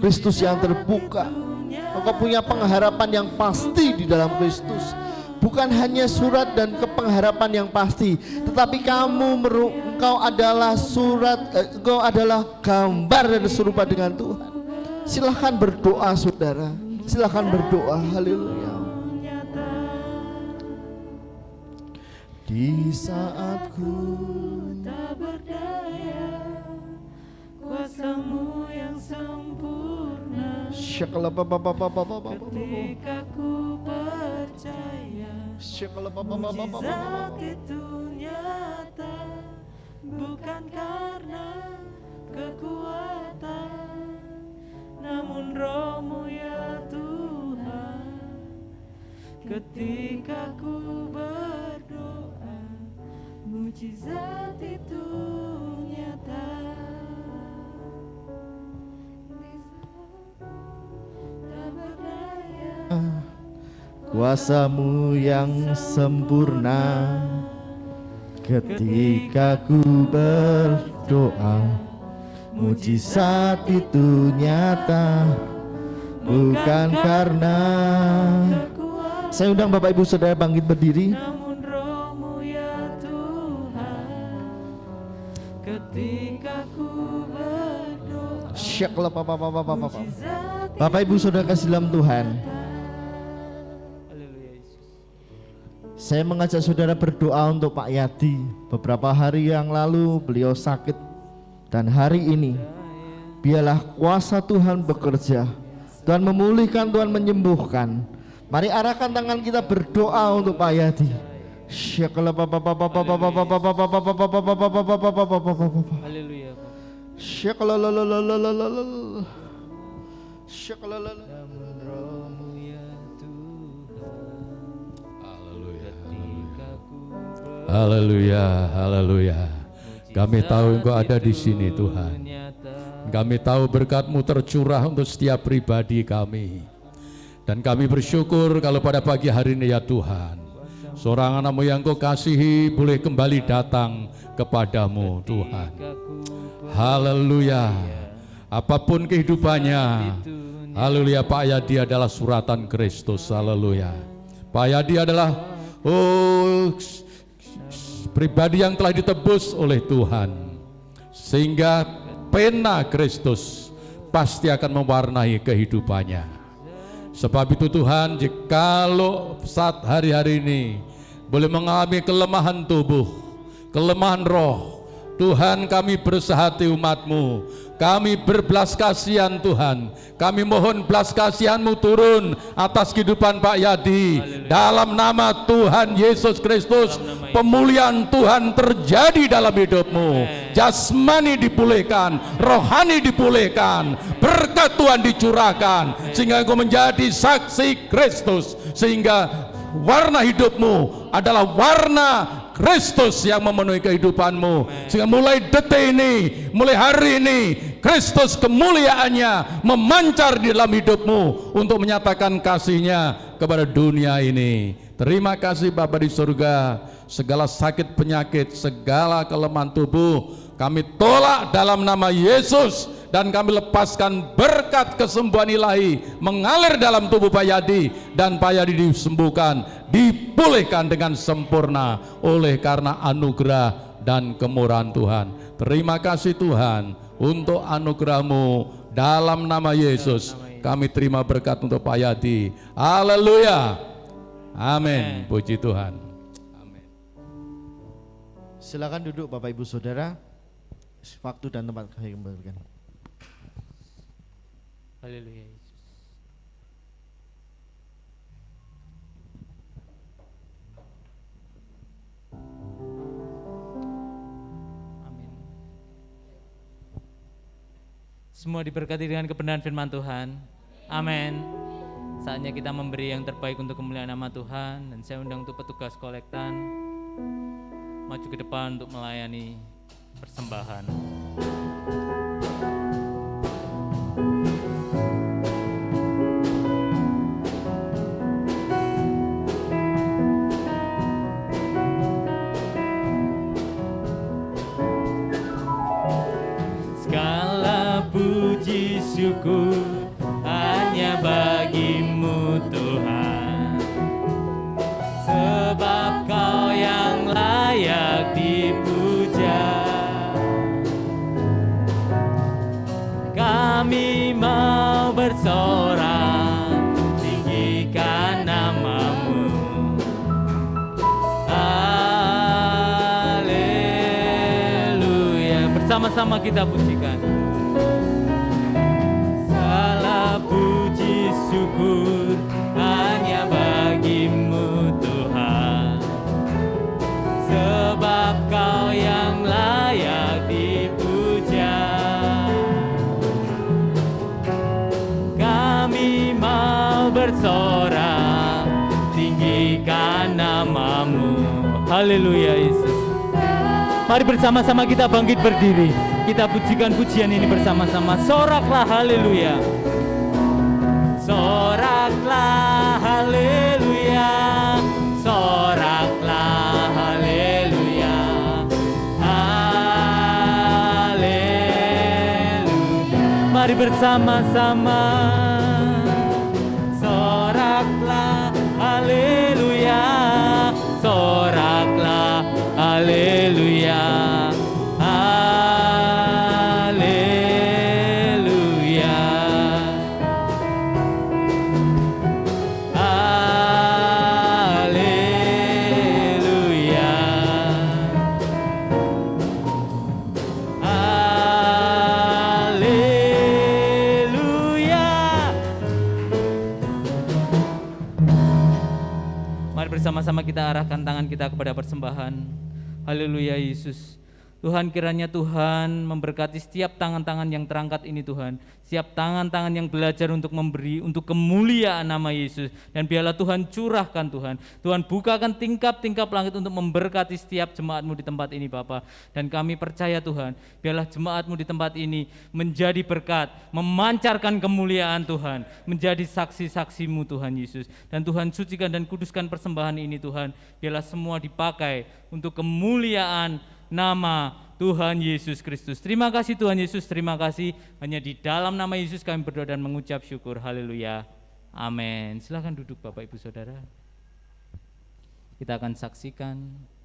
Kristus yang terbuka. Engkau punya pengharapan yang pasti di dalam Kristus. bukan hanya surat dan kepengharapan yang pasti, tetapi engkau adalah engkau adalah gambar dan serupa dengan Tuhan. Silahkan berdoa saudara, silahkan berdoa. Haleluya. Di saat ku tak berdaya, kuasa-Mu yang sempurna. Ketika ku percaya, mujizat itu nyata, bukan karena kekuatan, namun Roh-Mu ya Tuhan. Ketika ku berdoa, mujizat itu nyata. Tak berdaya, kuasa-Mu yang sempurna. Ketika ku berdoa, mujizat itu nyata, bukan karena. Saya undang Bapak Ibu Saudara bangkit berdiri. namun Roh-Mu ya Tuhan. Ketika ku berdoa, mujizat Bapak Ibu Saudara kasih dalam Tuhan, Haleluya Yesus. saya mengajak saudara berdoa untuk Pak Yadi. Beberapa hari yang lalu beliau sakit, dan hari ini biarlah kuasa Tuhan bekerja. Tuhan memulihkan, Tuhan menyembuhkan. Mari arahkan tangan kita berdoa untuk Pak Yadi. Haleluya. Haleluya, haleluya. Kami tahu Engkau ada di sini Tuhan. Kami tahu berkat-Mu tercurah untuk setiap pribadi kami. Dan kami bersyukur kalau pada pagi hari ini ya Tuhan, seorang anak-Mu yang Kau kasihi boleh kembali datang kepadamu Tuhan. Haleluya. Apapun kehidupannya, haleluya, Pak Yadi adalah suratan Kristus. Haleluya. Pak Yadi adalah pribadi yang telah ditebus oleh Tuhan, sehingga pena Kristus pasti akan mewarnai kehidupannya. Sebab itu Tuhan, jikalau saat hari-hari ini boleh mengalami kelemahan tubuh, kelemahan roh, Tuhan, kami bersehati umat-Mu, kami berbelas kasihan Tuhan, kami mohon belas kasihan-Mu turun atas kehidupan Pak Yadi. Dalam nama Tuhan Yesus Kristus, pemulihan Tuhan terjadi dalam hidup-Mu. Jasmani dipulihkan, rohani dipulihkan, berkat Tuhan dicurahkan, sehingga Engkau menjadi saksi Kristus, sehingga warna hidup-Mu adalah warna Kristus yang memenuhi kehidupanmu, sehingga mulai detik ini, mulai hari ini, Kristus kemuliaannya memancar di dalam hidupmu untuk menyatakan kasih-Nya kepada dunia ini. Terima kasih Bapa di surga. Segala sakit penyakit, segala kelemahan tubuh kami tolak dalam nama Yesus, dan kami lepaskan berkat kesembuhan ilahi mengalir dalam tubuh Pak Yadi, dan Pak Yadi disembuhkan, dipulihkan dengan sempurna oleh karena anugerah dan kemurahan Tuhan. Terima kasih Tuhan untuk anugerah-Mu. Dalam nama Yesus kami terima berkat untuk Pak Yadi. Haleluya. Amin. Puji Tuhan. Amin. Silakan duduk Bapak Ibu Saudara. Waktu dan tempat kami kembalikan. Haleluya Yesus. Amin. Semua diberkati dengan kebenaran firman Tuhan. Amin. Saatnya kita memberi yang terbaik untuk kemuliaan nama Tuhan, dan saya undang untuk petugas kolektan maju ke depan untuk melayani persembahan. Segala puji syukur hanya bagi-Mu Tuhan. bersama-sama kita pujikan. Segala puji syukur hanya bagimu Tuhan, sebab Kau yang layak dipuja. Kami mau bersorak, tinggikan nama-Mu. Haleluya Yesus. Mari bersama-sama kita bangkit berdiri. Kita pujikan pujian ini bersama-sama. Soraklah haleluya. Soraklah haleluya. Soraklah haleluya. Haleluya. Mari bersama-sama. Soraklah haleluya. Soraklah haleluya. Haleluya. Haleluya. Haleluya. Mari bersama-sama kita arahkan tangan kita kepada persembahan. Haleluya Yesus. Tuhan, kiranya Tuhan memberkati setiap tangan-tangan yang terangkat ini Tuhan. Setiap tangan-tangan yang belajar untuk memberi, untuk kemuliaan nama Yesus. Dan biarlah Tuhan curahkan Tuhan. Tuhan bukakan tingkap-tingkap langit untuk memberkati setiap jemaat-Mu di tempat ini Bapa. Dan kami percaya Tuhan, biarlah jemaat-Mu di tempat ini menjadi berkat, memancarkan kemuliaan Tuhan. Menjadi saksi-saksi-Mu Tuhan Yesus. Dan Tuhan sucikan dan kuduskan persembahan ini Tuhan. Biarlah semua dipakai untuk kemuliaan nama Tuhan Yesus Kristus. Terima kasih Tuhan Yesus, terima kasih. Hanya di dalam nama Yesus kami berdoa dan mengucap syukur. Haleluya. Amin. Silakan duduk Bapak Ibu Saudara. Kita akan saksikan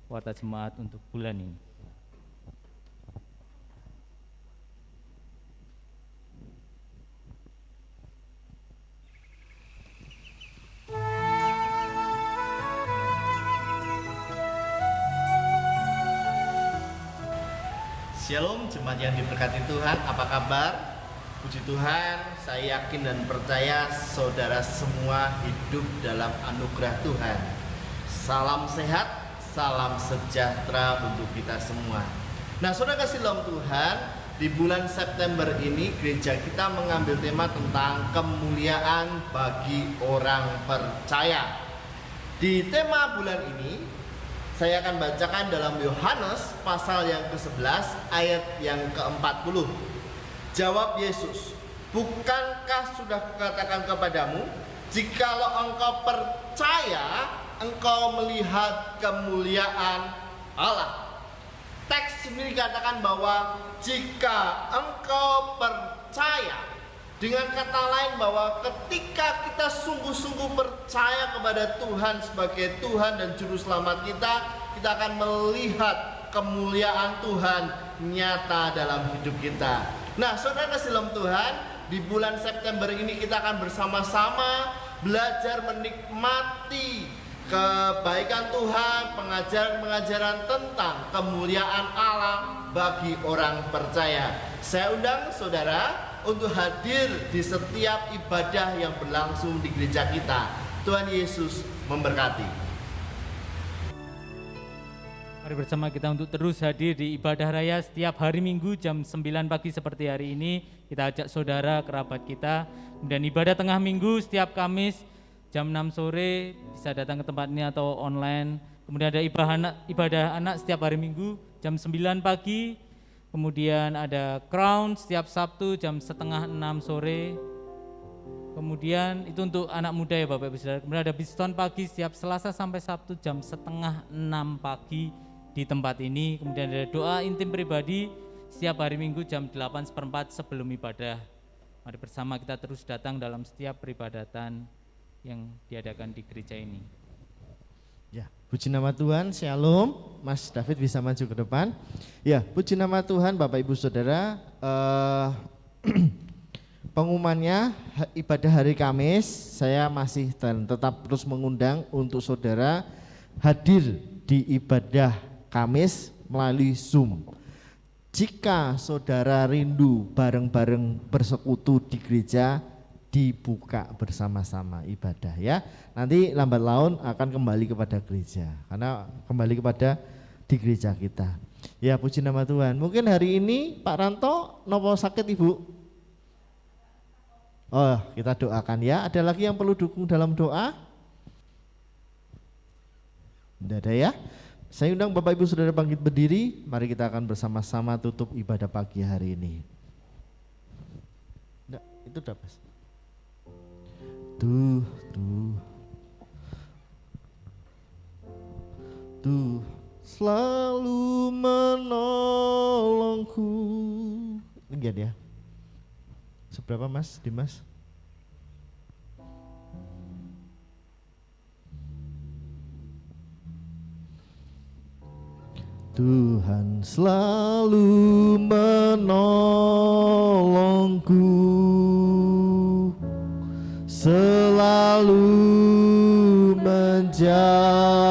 warta jemaat untuk bulan ini. Shalom jemaat yang diberkati Tuhan, apa kabar? Puji Tuhan, saya yakin dan percaya saudara semua hidup dalam anugerah Tuhan. Salam sehat, salam sejahtera untuk kita semua. Nah saudara kasih dalam Tuhan, di bulan September ini gereja kita mengambil tema tentang kemuliaan bagi orang percaya. Di tema bulan ini saya akan bacakan dalam Yohanes pasal yang ke-11 ayat yang ke-40. Jawab Yesus, bukankah sudah kukatakan kepadamu, jikalau engkau percaya, engkau melihat kemuliaan Allah. Teks ini dikatakan bahwa jika engkau percaya, dengan kata lain bahwa ketika kita sungguh-sungguh percaya kepada Tuhan sebagai Tuhan dan Juru Selamat kita akan melihat kemuliaan Tuhan nyata dalam hidup kita. Nah saudara kasih dalam Tuhan, di bulan September ini kita akan bersama-sama belajar menikmati kebaikan Tuhan, pengajaran-pengajaran tentang kemuliaan Allah bagi orang percaya. Saya undang saudara untuk hadir di setiap ibadah yang berlangsung di gereja kita. Tuhan Yesus memberkati. Mari bersama kita untuk terus hadir di ibadah raya setiap hari Minggu jam 9 pagi seperti hari ini. Kita ajak saudara, kerabat kita. Kemudian ibadah tengah minggu setiap Kamis jam 6 sore bisa datang ke tempat ini atau online. Kemudian ada ibadah anak setiap hari Minggu jam 9 pagi. Kemudian ada Crown setiap Sabtu jam 5:30 sore. Kemudian itu untuk anak muda ya Bapak Ibu Saudara. Kemudian ada Biston pagi setiap Selasa sampai Sabtu jam 5:30 pagi di tempat ini. Kemudian ada doa intim pribadi setiap hari Minggu jam 8:15 sebelum ibadah. Mari bersama kita terus datang dalam setiap peribadatan yang diadakan di gereja ini. Ya, puji nama Tuhan, Shalom. Mas David bisa maju ke depan. Ya, puji nama Tuhan Bapak Ibu Saudara. Pengumumannya ibadah hari Kamis, saya masih dan tetap terus mengundang untuk saudara hadir di ibadah Kamis melalui Zoom. Jika saudara rindu bareng-bareng bersekutu di gereja, dibuka bersama-sama ibadah ya. Nanti lambat laun akan kembali kepada gereja, karena kembali kepada di gereja kita. Ya, puji nama Tuhan. Mungkin hari ini Pak Ranto nopo sakit Ibu? Oh, kita doakan ya. Ada lagi yang perlu dukung dalam doa? Tidak ada ya. Saya undang Bapak Ibu Saudara bangkit berdiri. Mari kita akan bersama-sama tutup ibadah pagi hari ini. Enggak, itu udah pas. Tuh selalu menolongku. Lihat ya. Seberapa Mas Dimas? Tuhan selalu menolongku, selalu menjagaku,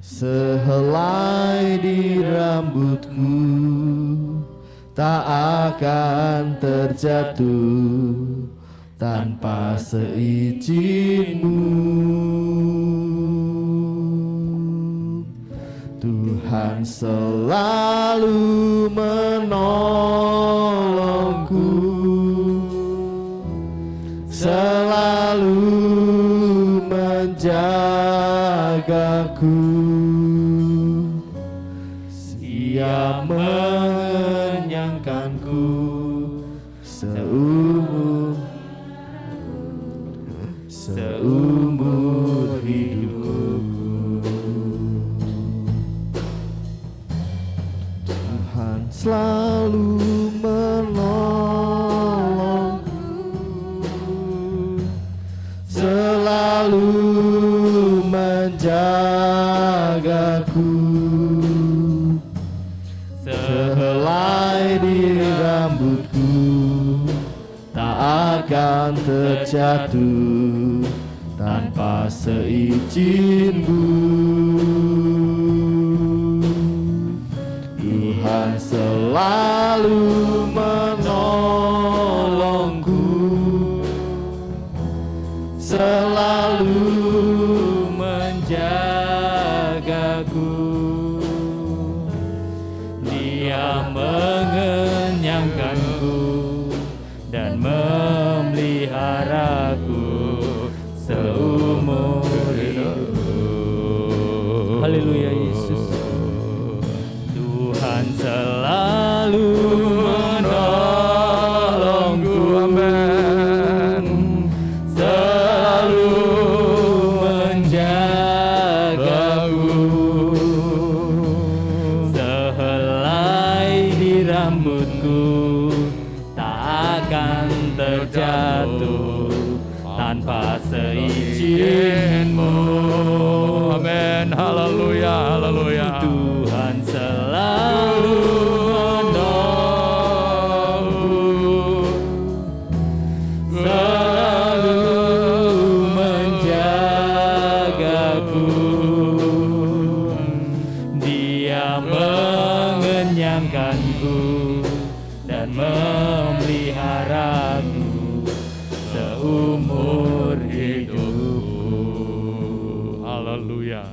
sehelai di rambutku tak akan terjatuh tanpa seizin-Mu. Tuhan selalu menolongku, selalu menjagaku, Ia mengenyangkanku seumur hidupku. Tuhan selalu menolongku, selalu menjagaku, sehelai di rambutku tak akan terjatuh tanpa seizin-Mu. Tuhan selalu menolongku, selalu menjagaku, Dia mengenyangkanku dan memeliharaku seumur hidupku. Haleluya Yesus. Tuhan selalu menolongku, amin. Selalu menjagaku, sehelai di rambutku tak akan terjatuh tanpa seizin-Mu. Amin. Haleluya, haleluya. Tuhan selalu menolongku, selalu menjagaku, Dia mengenyangkanku dan memeliharaku seumur hidupku. Haleluya.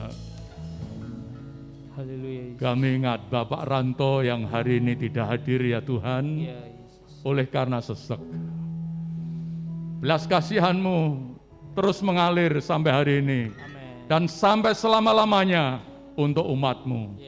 Kami ingat Bapak Ranto yang hari ini tidak hadir ya Tuhan, oleh karena sesek. Belas kasihan-Mu terus mengalir sampai hari ini. Dan sampai selama-lamanya untuk umat-Mu.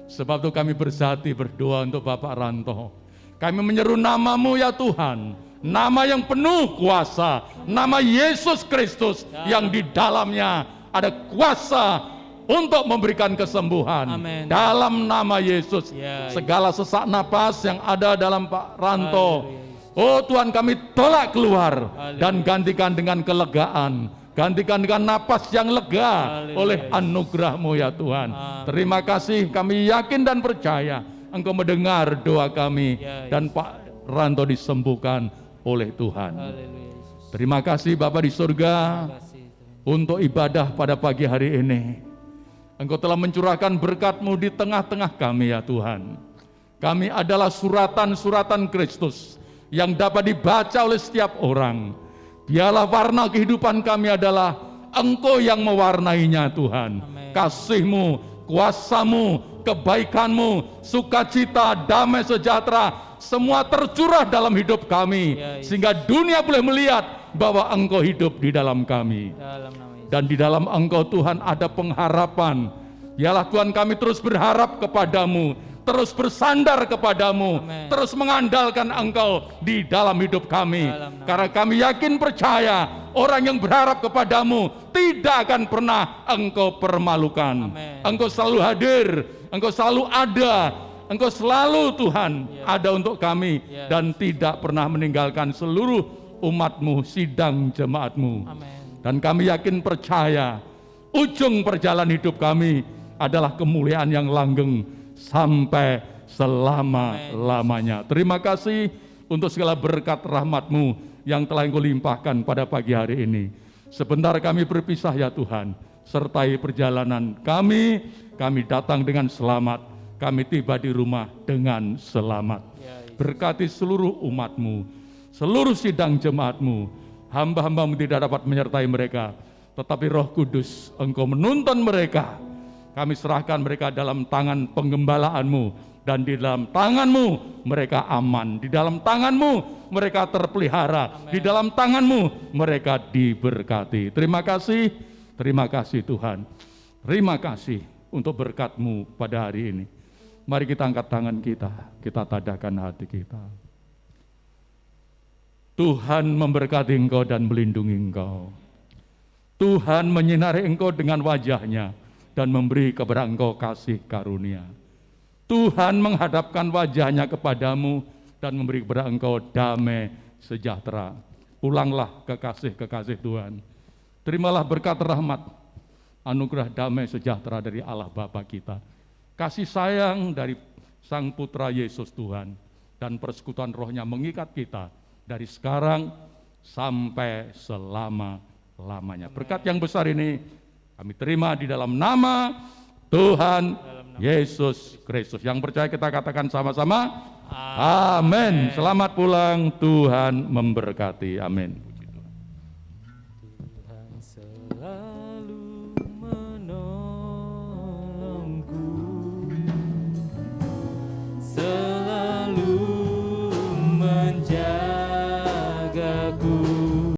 Sebab itu kami bersehati berdoa untuk Bapak Ranto. Kami menyeru nama-Mu ya Tuhan, nama yang penuh kuasa, nama Yesus Kristus yang di dalamnya ada kuasa untuk memberikan kesembuhan. Amen. Dalam nama Yesus, segala sesak napas yang ada dalam Pak Ranto, oh Tuhan, kami tolak keluar dan gantikan dengan kelegaan, gantikan dengan napas yang lega oleh anugerah-Mu ya Tuhan. Terima kasih, kami yakin dan percaya Engkau mendengar doa kami dan Pak Ranto disembuhkan oleh Tuhan. Terima kasih Bapa di surga untuk ibadah pada pagi hari ini. Engkau telah mencurahkan berkat-Mu di tengah-tengah kami ya Tuhan. Kami adalah suratan-suratan Kristus yang dapat dibaca oleh setiap orang. Biarlah warna kehidupan kami adalah Engkau yang mewarnainya Tuhan. Amin. Kasih-Mu, kuasa-Mu, kebaikan-Mu, sukacita, damai sejahtera, semua tercurah dalam hidup kami. Ya, Yesus. Sehingga dunia boleh melihat bahwa Engkau hidup di dalam kami. Dalam nama Yesus. Dan di dalam Engkau Tuhan ada pengharapan. Biarlah Tuhan kami terus berharap kepadamu, terus bersandar kepadamu, Amen. terus mengandalkan Engkau di dalam hidup kami. Dalam nama Karena kami yakin percaya orang yang berharap kepadamu tidak akan pernah Engkau permalukan. Amen. Engkau selalu hadir, Engkau selalu ada, Engkau selalu Tuhan ada untuk kami Yes. dan tidak pernah meninggalkan seluruh umat-Mu, sidang jemaat-Mu. Amin. Dan kami yakin percaya ujung perjalanan hidup kami adalah kemuliaan yang langgeng sampai selama-lamanya. Terima kasih untuk segala berkat rahmat-Mu yang telah Engkau limpahkan pada pagi hari ini. Sebentar kami berpisah ya Tuhan, sertai perjalanan kami datang dengan selamat, kami tiba di rumah dengan selamat. Berkati seluruh umat-Mu, seluruh sidang jemaat-Mu. Hamba-hamba-Mu tidak dapat menyertai mereka, tetapi Roh Kudus Engkau menuntun mereka. Kami serahkan mereka dalam tangan penggembalaanmu, dan di dalam tanganmu mereka aman, di dalam tanganmu mereka terpelihara, di dalam tanganmu mereka diberkati. Terima kasih Tuhan, terima kasih untuk berkat-Mu pada hari ini. Mari kita angkat tangan kita tadahkan hati kita. Tuhan memberkati engkau dan melindungi engkau. Tuhan menyinari engkau dengan wajah-Nya dan memberi kepada engkau kasih karunia. Tuhan menghadapkan wajah-Nya kepadamu dan memberi kepada engkau damai sejahtera. Pulanglah kekasih-kekasih Tuhan. Terimalah berkat rahmat, anugerah damai sejahtera dari Allah Bapa kita, kasih sayang dari Sang Putra Yesus Tuhan, dan persekutuan Roh-Nya mengikat kita dari sekarang sampai selama-lamanya. Berkat yang besar ini kami terima di dalam nama Tuhan Yesus Kristus. Yang percaya kita katakan sama-sama, amin. Selamat pulang, Tuhan memberkati, amin.